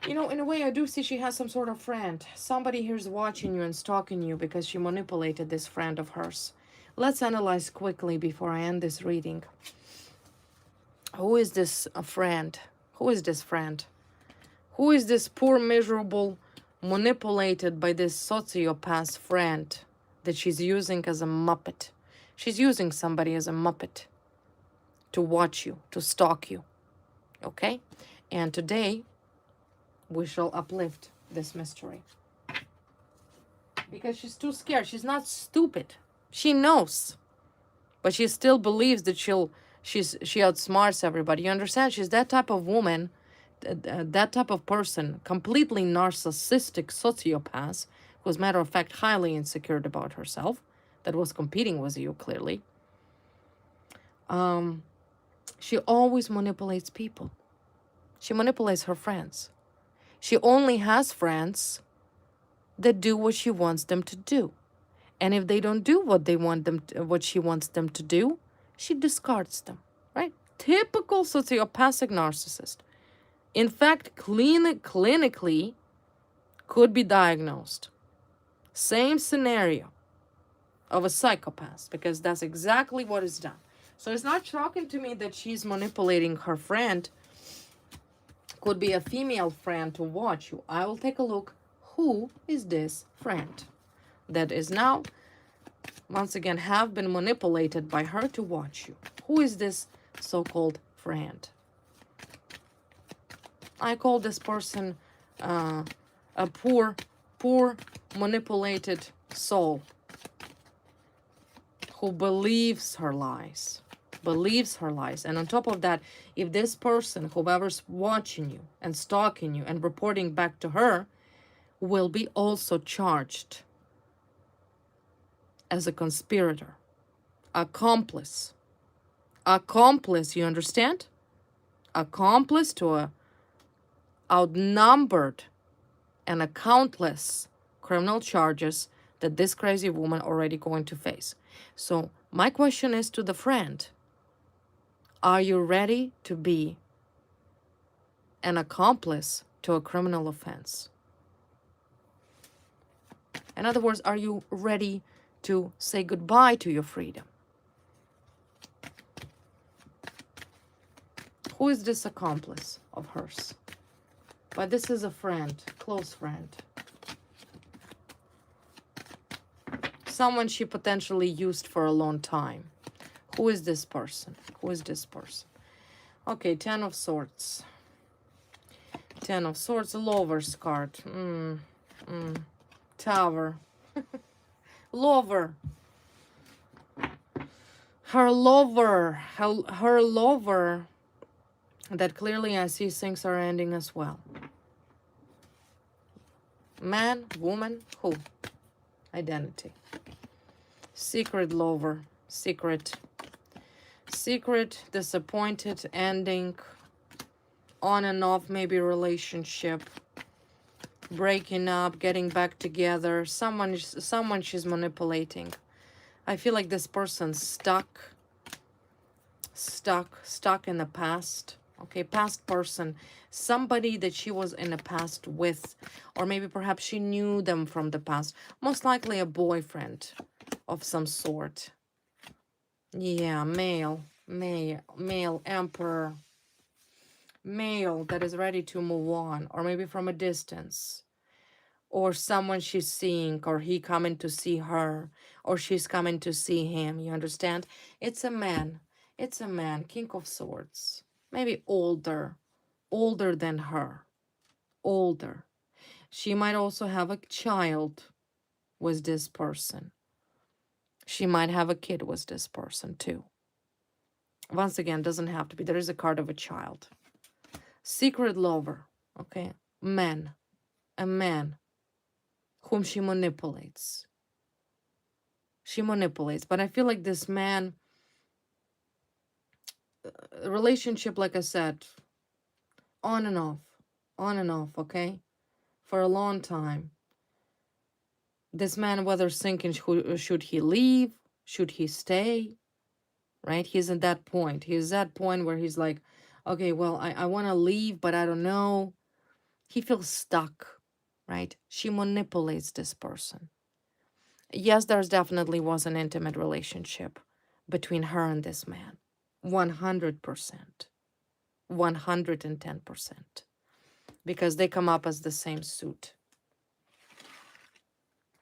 You know, in a way, I do see she has some sort of friend. Somebody here's watching you and stalking you because she manipulated this friend of hers. Let's analyze quickly before I end this reading. Who is this friend? Who is this friend? Who is this poor, miserable, manipulated by this sociopath friend that she's using as a muppet? She's using somebody as a muppet to watch you, to stalk you. Okay? And today, we shall uplift this mystery. Because she's too scared. She's not stupid. She knows. But she still believes that she outsmarts everybody. You understand? She's that type of woman, that type of person, completely narcissistic sociopath, who, as a matter of fact, highly insecure about herself, that was competing with you, clearly. She always manipulates people. She manipulates her friends. She only has friends that do what she wants them to do. And if they don't do what what she wants them to do, she discards them, right? Typical sociopathic narcissist. In fact, clinically could be diagnosed. Same scenario of a psychopath, because that's exactly what is done. So it's not shocking to me that she's manipulating her friend. Could be a female friend to watch you. I will take a look. Who is this friend that is now, once again, have been manipulated by her to watch you? Who is this so-called friend? I call this person a poor, manipulated soul who believes her lies. Believes her lies. And on top of that, if this person, whoever's watching you and stalking you and reporting back to her, will be also charged as a conspirator, accomplice. Accomplice, you understand? Accomplice to a outnumbered and a countless criminal charges that this crazy woman already going to face. So my question is to the friend, are you ready to be an accomplice to a criminal offense? In other words, are you ready to say goodbye to your freedom? Who is this accomplice of hers? But this is a friend, close friend. Someone she potentially used for a long time. Who is this person? Who is this person? Okay, Ten of Swords. Ten of Swords, Lover's card. Tower. Lover. Her lover. Her lover. That clearly I see things are ending as well. Man, woman, who? Identity. Secret lover. Secret, disappointed, ending, on and off maybe relationship, breaking up, getting back together, someone she's manipulating. I feel like this person's stuck in the past. Okay, past person, somebody that she was in the past with, or maybe perhaps she knew them from the past, most likely a boyfriend of some sort. Yeah, male, emperor, male that is ready to move on, or maybe from a distance, or someone she's seeing, or he coming to see her, or she's coming to see him. You understand? It's a man. It's a man. King of Swords. Maybe older than her. Older. She might also have a child with this person. She might have a kid with this person too. Once again, doesn't have to be. There is a card of a child. Secret lover, okay? Man. A man whom she manipulates. She manipulates. But I feel like this man relationship, like I said, on and off, okay? For a long time. This man, whether thinking, should he leave? Should he stay? Right? He's at that point. He's at that point where he's like, okay, well, I want to leave, but I don't know. He feels stuck, right? She manipulates this person. Yes, there's definitely was an intimate relationship between her and this man. 100%. 110%. Because they come up as the same suit.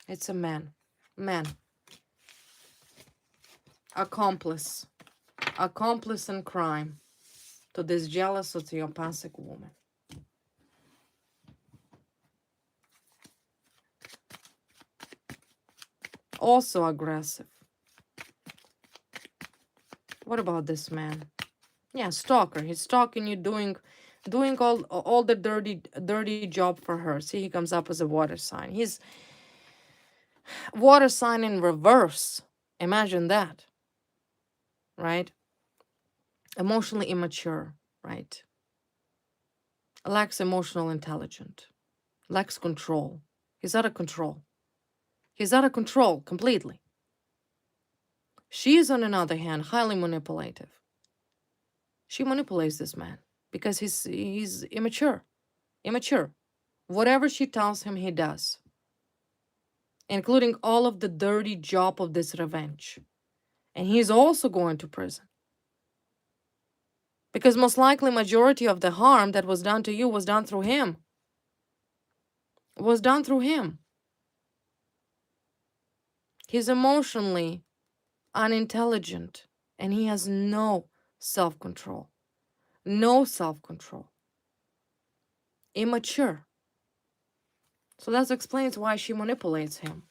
It's a man. Man. Accomplice. Accomplice in crime to this jealous sociopathic woman. Also aggressive. What about this man? Yeah, stalker. He's stalking you, doing all the dirty job for her. See, he comes up as a water sign. He's water sign in reverse. Imagine that. Right? Emotionally immature, right? Lacks emotional intelligence. Lacks control. He's out of control. He's out of control completely. She is, on the other hand, highly manipulative. She manipulates this man because he's immature. Immature. Whatever she tells him, he does. Including all of the dirty job of this revenge. And he's also going to prison. Because most likely majority of the harm that was done to you was done through him. Was done through him. He's emotionally unintelligent and he has no self-control. No self-control. Immature. So that explains why she manipulates him.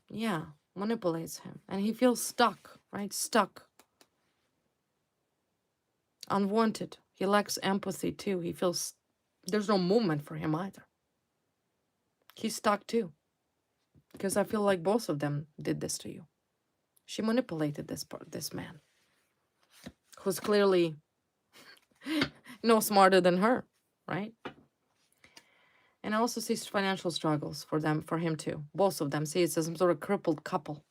Yeah, manipulates him. And he feels stuck, right? Stuck. Unwanted. He lacks empathy too. He feels there's no movement for him either. He's stuck too. Because I feel like both of them did this to you. She manipulated this man. Who's clearly no smarter than her, right? And I also see financial struggles for him too. Both of them. See, it's some sort of crippled couple.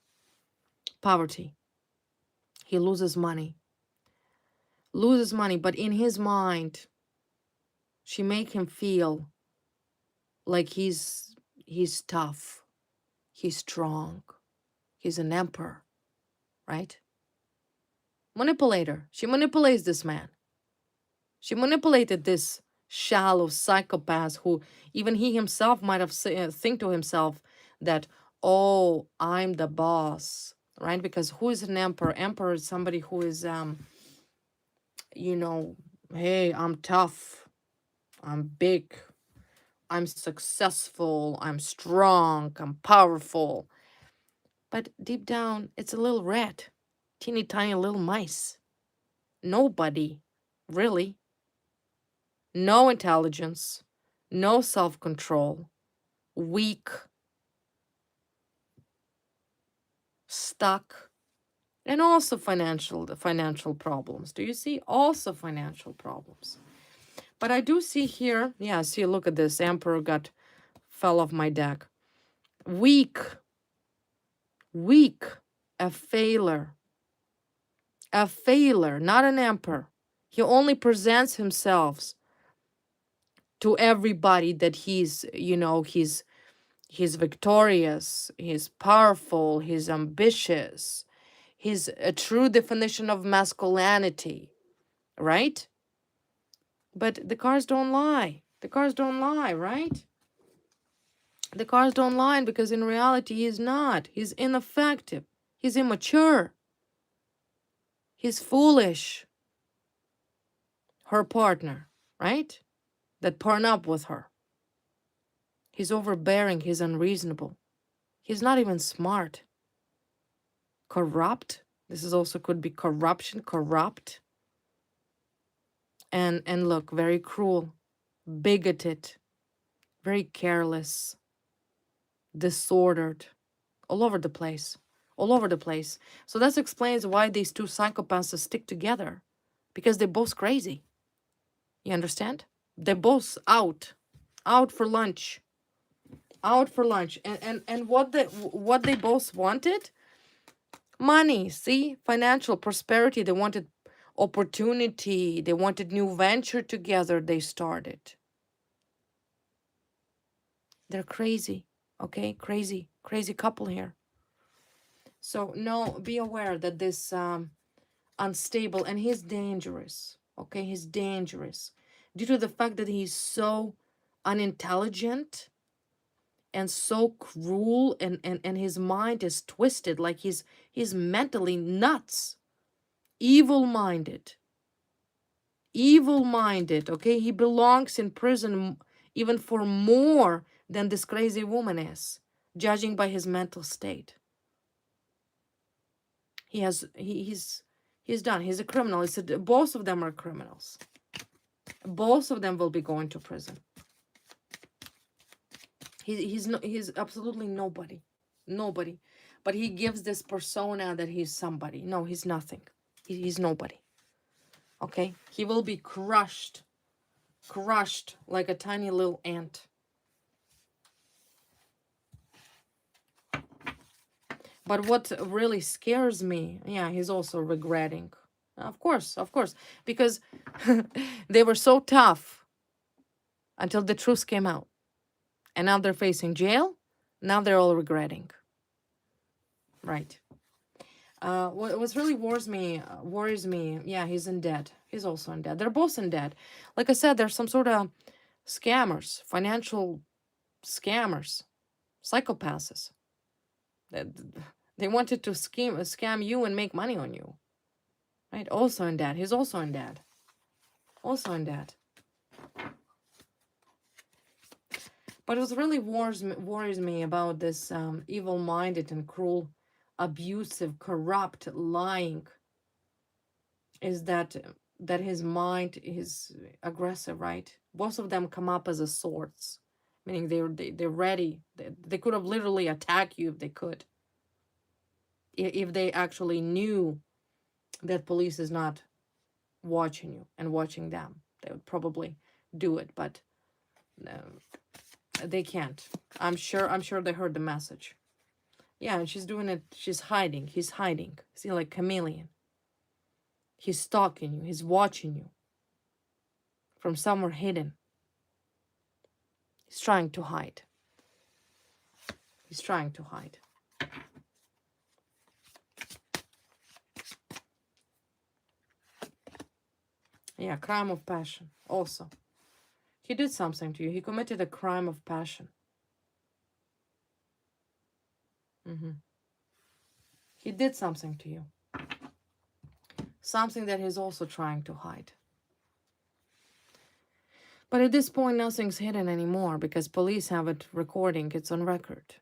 Poverty. He loses money. Loses money, but in his mind, she make him feel like he's tough. He's strong. He's an emperor, right? Manipulator. She manipulates this man. She manipulated this shallow psychopath who even he himself might have think to himself that, oh, I'm the boss, right? Because who is an emperor? Emperor is somebody who is, you know, hey, I'm tough, I'm big, I'm successful, I'm strong, I'm powerful. But deep down, it's a little rat, teeny tiny little mice. Nobody, really. No intelligence, no self-control, weak, stuck, and also financial problems. Do you see? Also financial problems. But I do see here, yeah, see, look at this. Emperor fell off my deck. Weak, a failure, not an emperor. He only presents himself to everybody that he's, you know, he's victorious, he's powerful, he's ambitious, he's a true definition of masculinity, right? But the cards don't lie. The cards don't lie, right? The cards don't lie because in reality he's not. He's ineffective. He's immature. He's foolish. Her partner, right? That partner up with her. He's overbearing. He's unreasonable. He's not even smart. Corrupt. This is also could be corruption. Corrupt. And look, very cruel, bigoted, very careless, disordered, all over the place. All over the place. So that explains why these two psychopaths stick together. because they're both crazy. You understand? They're both out for lunch, out for lunch. And what they both wanted? Money. See, financial prosperity. They wanted opportunity. They wanted new venture together. They started. They're crazy. Okay, crazy couple here. So no, be aware that this unstable, and he's dangerous. Okay, he's dangerous due to the fact that he's so unintelligent and so cruel, and his mind is twisted, like he's mentally nuts, evil-minded. Evil-minded, okay? He belongs in prison even for more than this crazy woman is, judging by his mental state. He's done. He's a criminal. Both of them are criminals. Both of them will be going to prison. He's absolutely nobody, but he gives this persona that he's somebody. No, he's nothing. He's nobody. Okay, he will be crushed like a tiny little ant. But what really scares me, yeah, he's also regretting. Of course, because they were so tough until the truth came out. And now they're facing jail. Now they're all regretting. Right. What really worries me, yeah, he's in debt. He's also in debt. They're both in debt. Like I said, there's some sort of scammers, financial scammers, psychopaths. They wanted to scam you and make money on you. Right? Also in debt. He's also in debt. Also in debt. But what really worries me about this evil-minded and cruel, abusive, corrupt, lying is that his mind is aggressive, right? Both of them come up as a swords, meaning they're ready. They could have literally attacked you if they could. If they actually knew that police is not watching you and watching them, they would probably do it, but they can't. I'm sure they heard the message. Yeah, and she's doing it. She's hiding. He's hiding. See, like chameleon. He's stalking you. He's watching you from somewhere hidden. He's trying to hide. He's trying to hide. Yeah, crime of passion also. He did something to you. He committed a crime of passion. He did something to you. Something that he's also trying to hide. But at this point, nothing's hidden anymore because police have it recording. It's on record.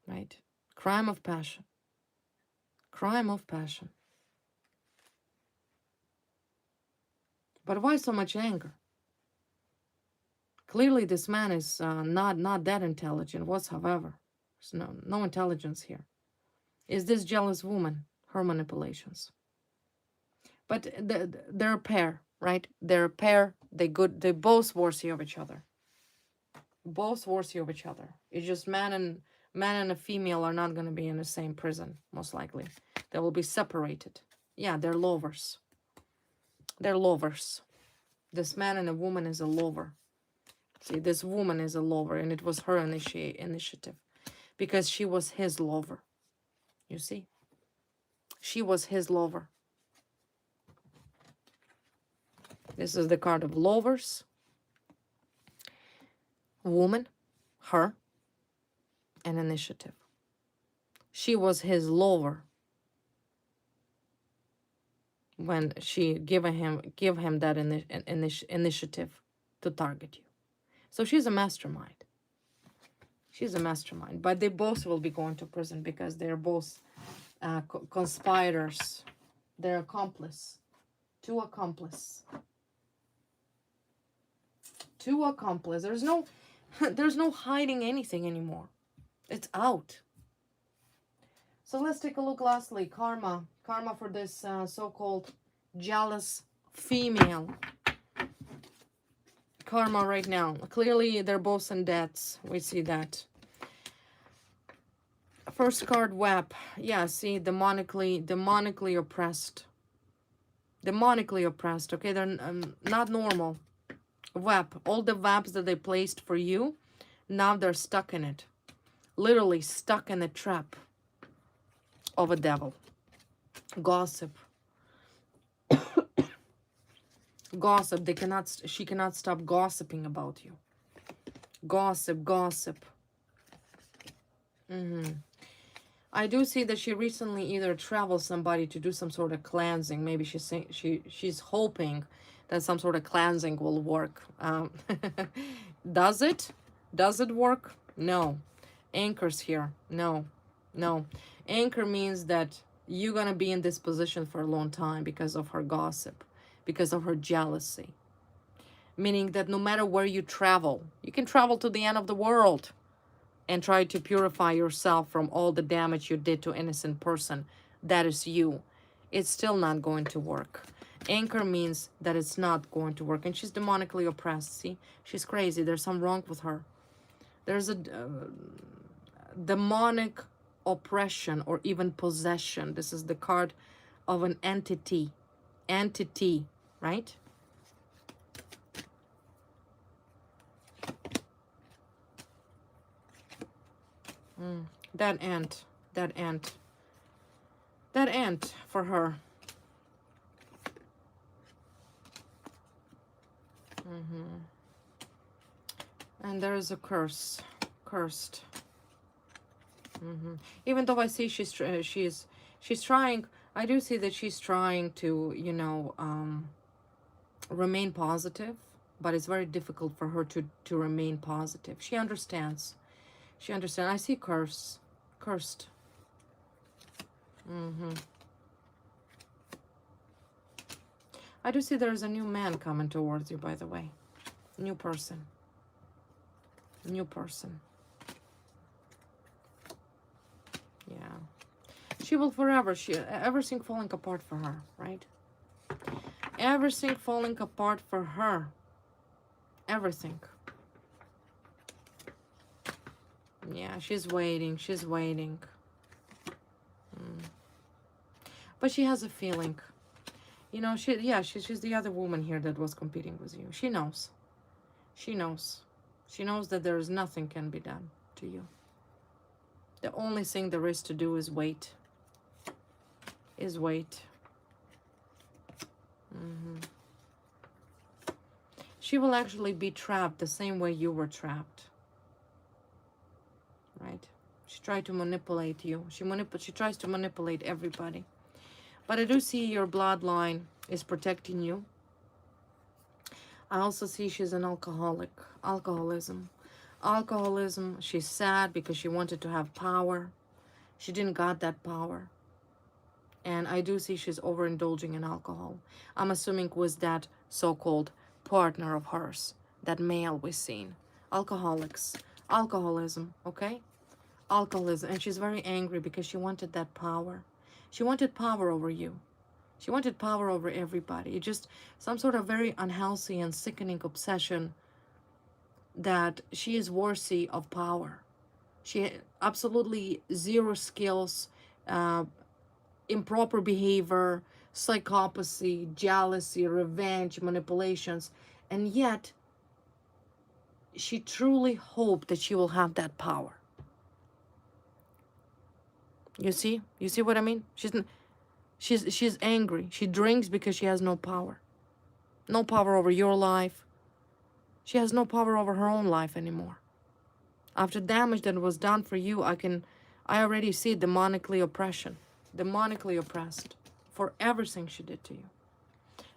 Right? Crime of passion. Crime of passion. But why so much anger? Clearly, this man is not that intelligent whatsoever. There's no intelligence here. Is this jealous woman? Her manipulations. But they're a pair, right? They're a pair. They both worthy of each other. Both worthy of each other. It's just man and a female are not going to be in the same prison, most likely. They will be separated. Yeah, they're lovers. They're lovers. This man and a woman is a lover. See, this woman is a lover, and it was her initiative because she was his lover. You see? She was his lover. This is the card of lovers. Woman, her, and initiative. She was his lover when she give him that initiative to target you. So she's a mastermind. She's a mastermind. But they both will be going to prison because they're both conspirators. They're accomplice. Two accomplice. Two accomplice. There's no hiding anything anymore. It's out. So let's take a look lastly. Karma. Karma for this so-called jealous female. Karma right now. Clearly, they're both in debts. We see that. First card, WAP. Yeah, see, demonically oppressed. Demonically oppressed, okay? They're not normal. WAP. All the WAPs that they placed for you, now they're stuck in it. Literally stuck in a trap of a devil. Gossip. Gossip. She cannot stop gossiping about you. Gossip, gossip. I do see that she recently either traveled somebody to do some sort of cleansing. Maybe she's hoping that some sort of cleansing will work. Does it? Does it work? No. Anchor's here. No. No. Anchor means that you're going to be in this position for a long time because of her gossip, because of her jealousy. Meaning that no matter where you travel, you can travel to the end of the world and try to purify yourself from all the damage you did to innocent person. That is you. It's still not going to work. Anchor means that it's not going to work. And she's demonically oppressed. See, she's crazy. There's something wrong with her. There's a demonic oppression or even possession. This is the card of an entity. Entity, right? That ant for her. And there is a curse, cursed. Even though I see she's trying, I do see that she's trying to, you know, remain positive, but it's very difficult for her to remain positive. She understands. She understands. I see curse, cursed. I do see there's a new man coming towards you, by the way. New person. New person. Yeah. She will forever, everything falling apart for her, right? Everything falling apart for her. Everything. Yeah, she's waiting. She's waiting. But she has a feeling. You know, she's the other woman here that was competing with you. She knows. She knows. She knows that there is nothing can be done to you. The only thing there is to do is wait. Is wait. She will actually be trapped the same way you were trapped. Right? She tried to manipulate you. She tries to manipulate everybody. But I do see your bloodline is protecting you. I also see she's an alcoholic. Alcoholism. Alcoholism. She's sad because she wanted to have power. She didn't got that power. And I do see she's overindulging in alcohol. I'm assuming with that so-called partner of hers. That male we've seen. Alcoholics. Alcoholism. Okay? Alcoholism. And she's very angry because she wanted that power. She wanted power over you. She wanted power over everybody. Just some sort of very unhealthy and sickening obsession that she is worthy of power. She absolutely zero skills, improper behavior, psychopathy, jealousy, revenge, manipulations. And yet, she truly hoped that she will have that power. You see? You see what I mean? She's angry. She drinks because she has no power. No power over your life. She has no power over her own life anymore. After damage that was done for you, I already see demonically oppression. Demonically oppressed for everything she did to you.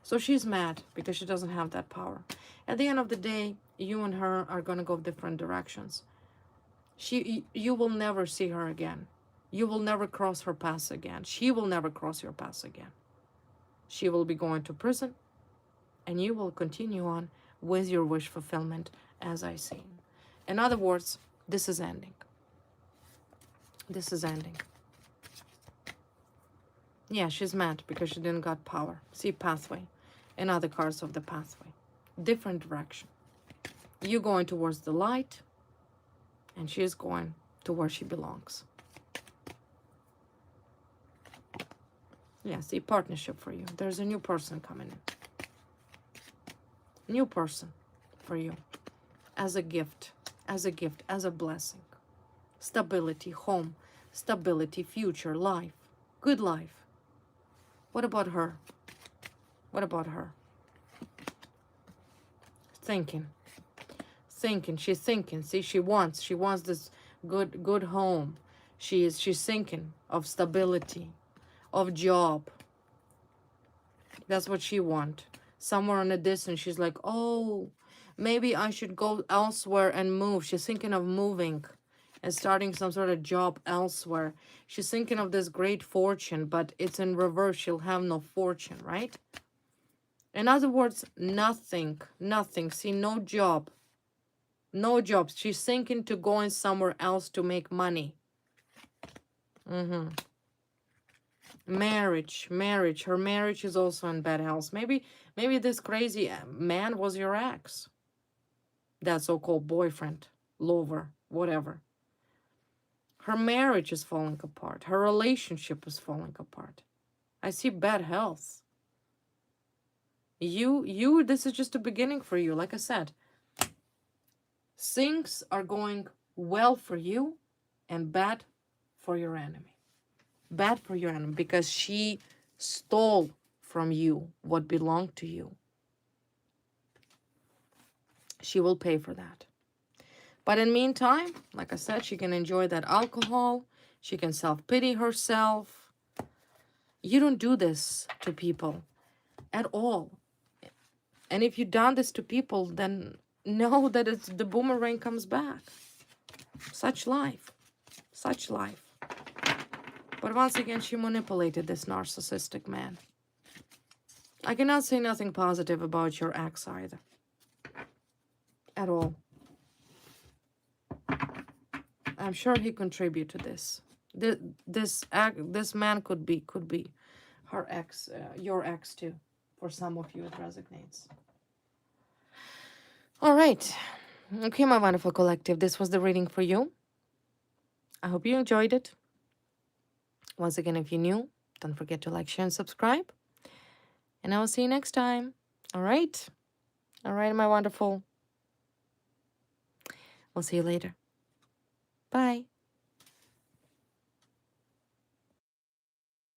So she's mad because she doesn't have that power. At the end of the day, you and her are going to go different directions. You will never see her again. You will never cross her path again. She will never cross your path again. She will be going to prison, and you will continue on with your wish fulfillment, as I see. In other words, this is ending. This is ending. Yeah, she's mad because she didn't got power. See, pathway. And other cards of the pathway. Different direction. You going towards the light, and she is going to where she belongs. Yeah, see, partnership for you. There's a new person coming in. New person for you. As a gift. As a gift. As a blessing. Stability, home. Stability, future, life. Good life. What about her? What about her? Thinking. Thinking. She's thinking. See, she wants this good home. She's thinking of stability, of job. That's what she wants. Somewhere in the distance, she's like, oh, maybe I should go elsewhere and move. She's thinking of moving and starting some sort of job elsewhere. She's thinking of this great fortune, but it's in reverse. She'll have no fortune, right? In other words, nothing. See, no job. No jobs. She's thinking to going somewhere else to make money. Marriage. Her marriage is also in bad health. Maybe this crazy man was your ex. That so-called boyfriend, lover, whatever. Her marriage is falling apart. Her relationship is falling apart. I see bad health. This is just a beginning for you. Like I said, things are going well for you and bad for your enemy. Bad for your enemy because she stole from you what belonged to you. She will pay for that. But in the meantime, like I said, she can enjoy that alcohol. She can self-pity herself. You don't do this to people at all. And if you've done this to people, then know that the boomerang comes back. Such life. Such life. But once again, she manipulated this narcissistic man. I cannot say nothing positive about your ex either. At all. I'm sure he contributed to this. This man could be her ex, your ex too. For some of you, it resonates. All right. Okay, my wonderful collective. This was the reading for you. I hope you enjoyed it. Once again, if you're new, don't forget to like, share, and subscribe. And I will see you next time. All right? All right, my wonderful. We'll see you later. Bye.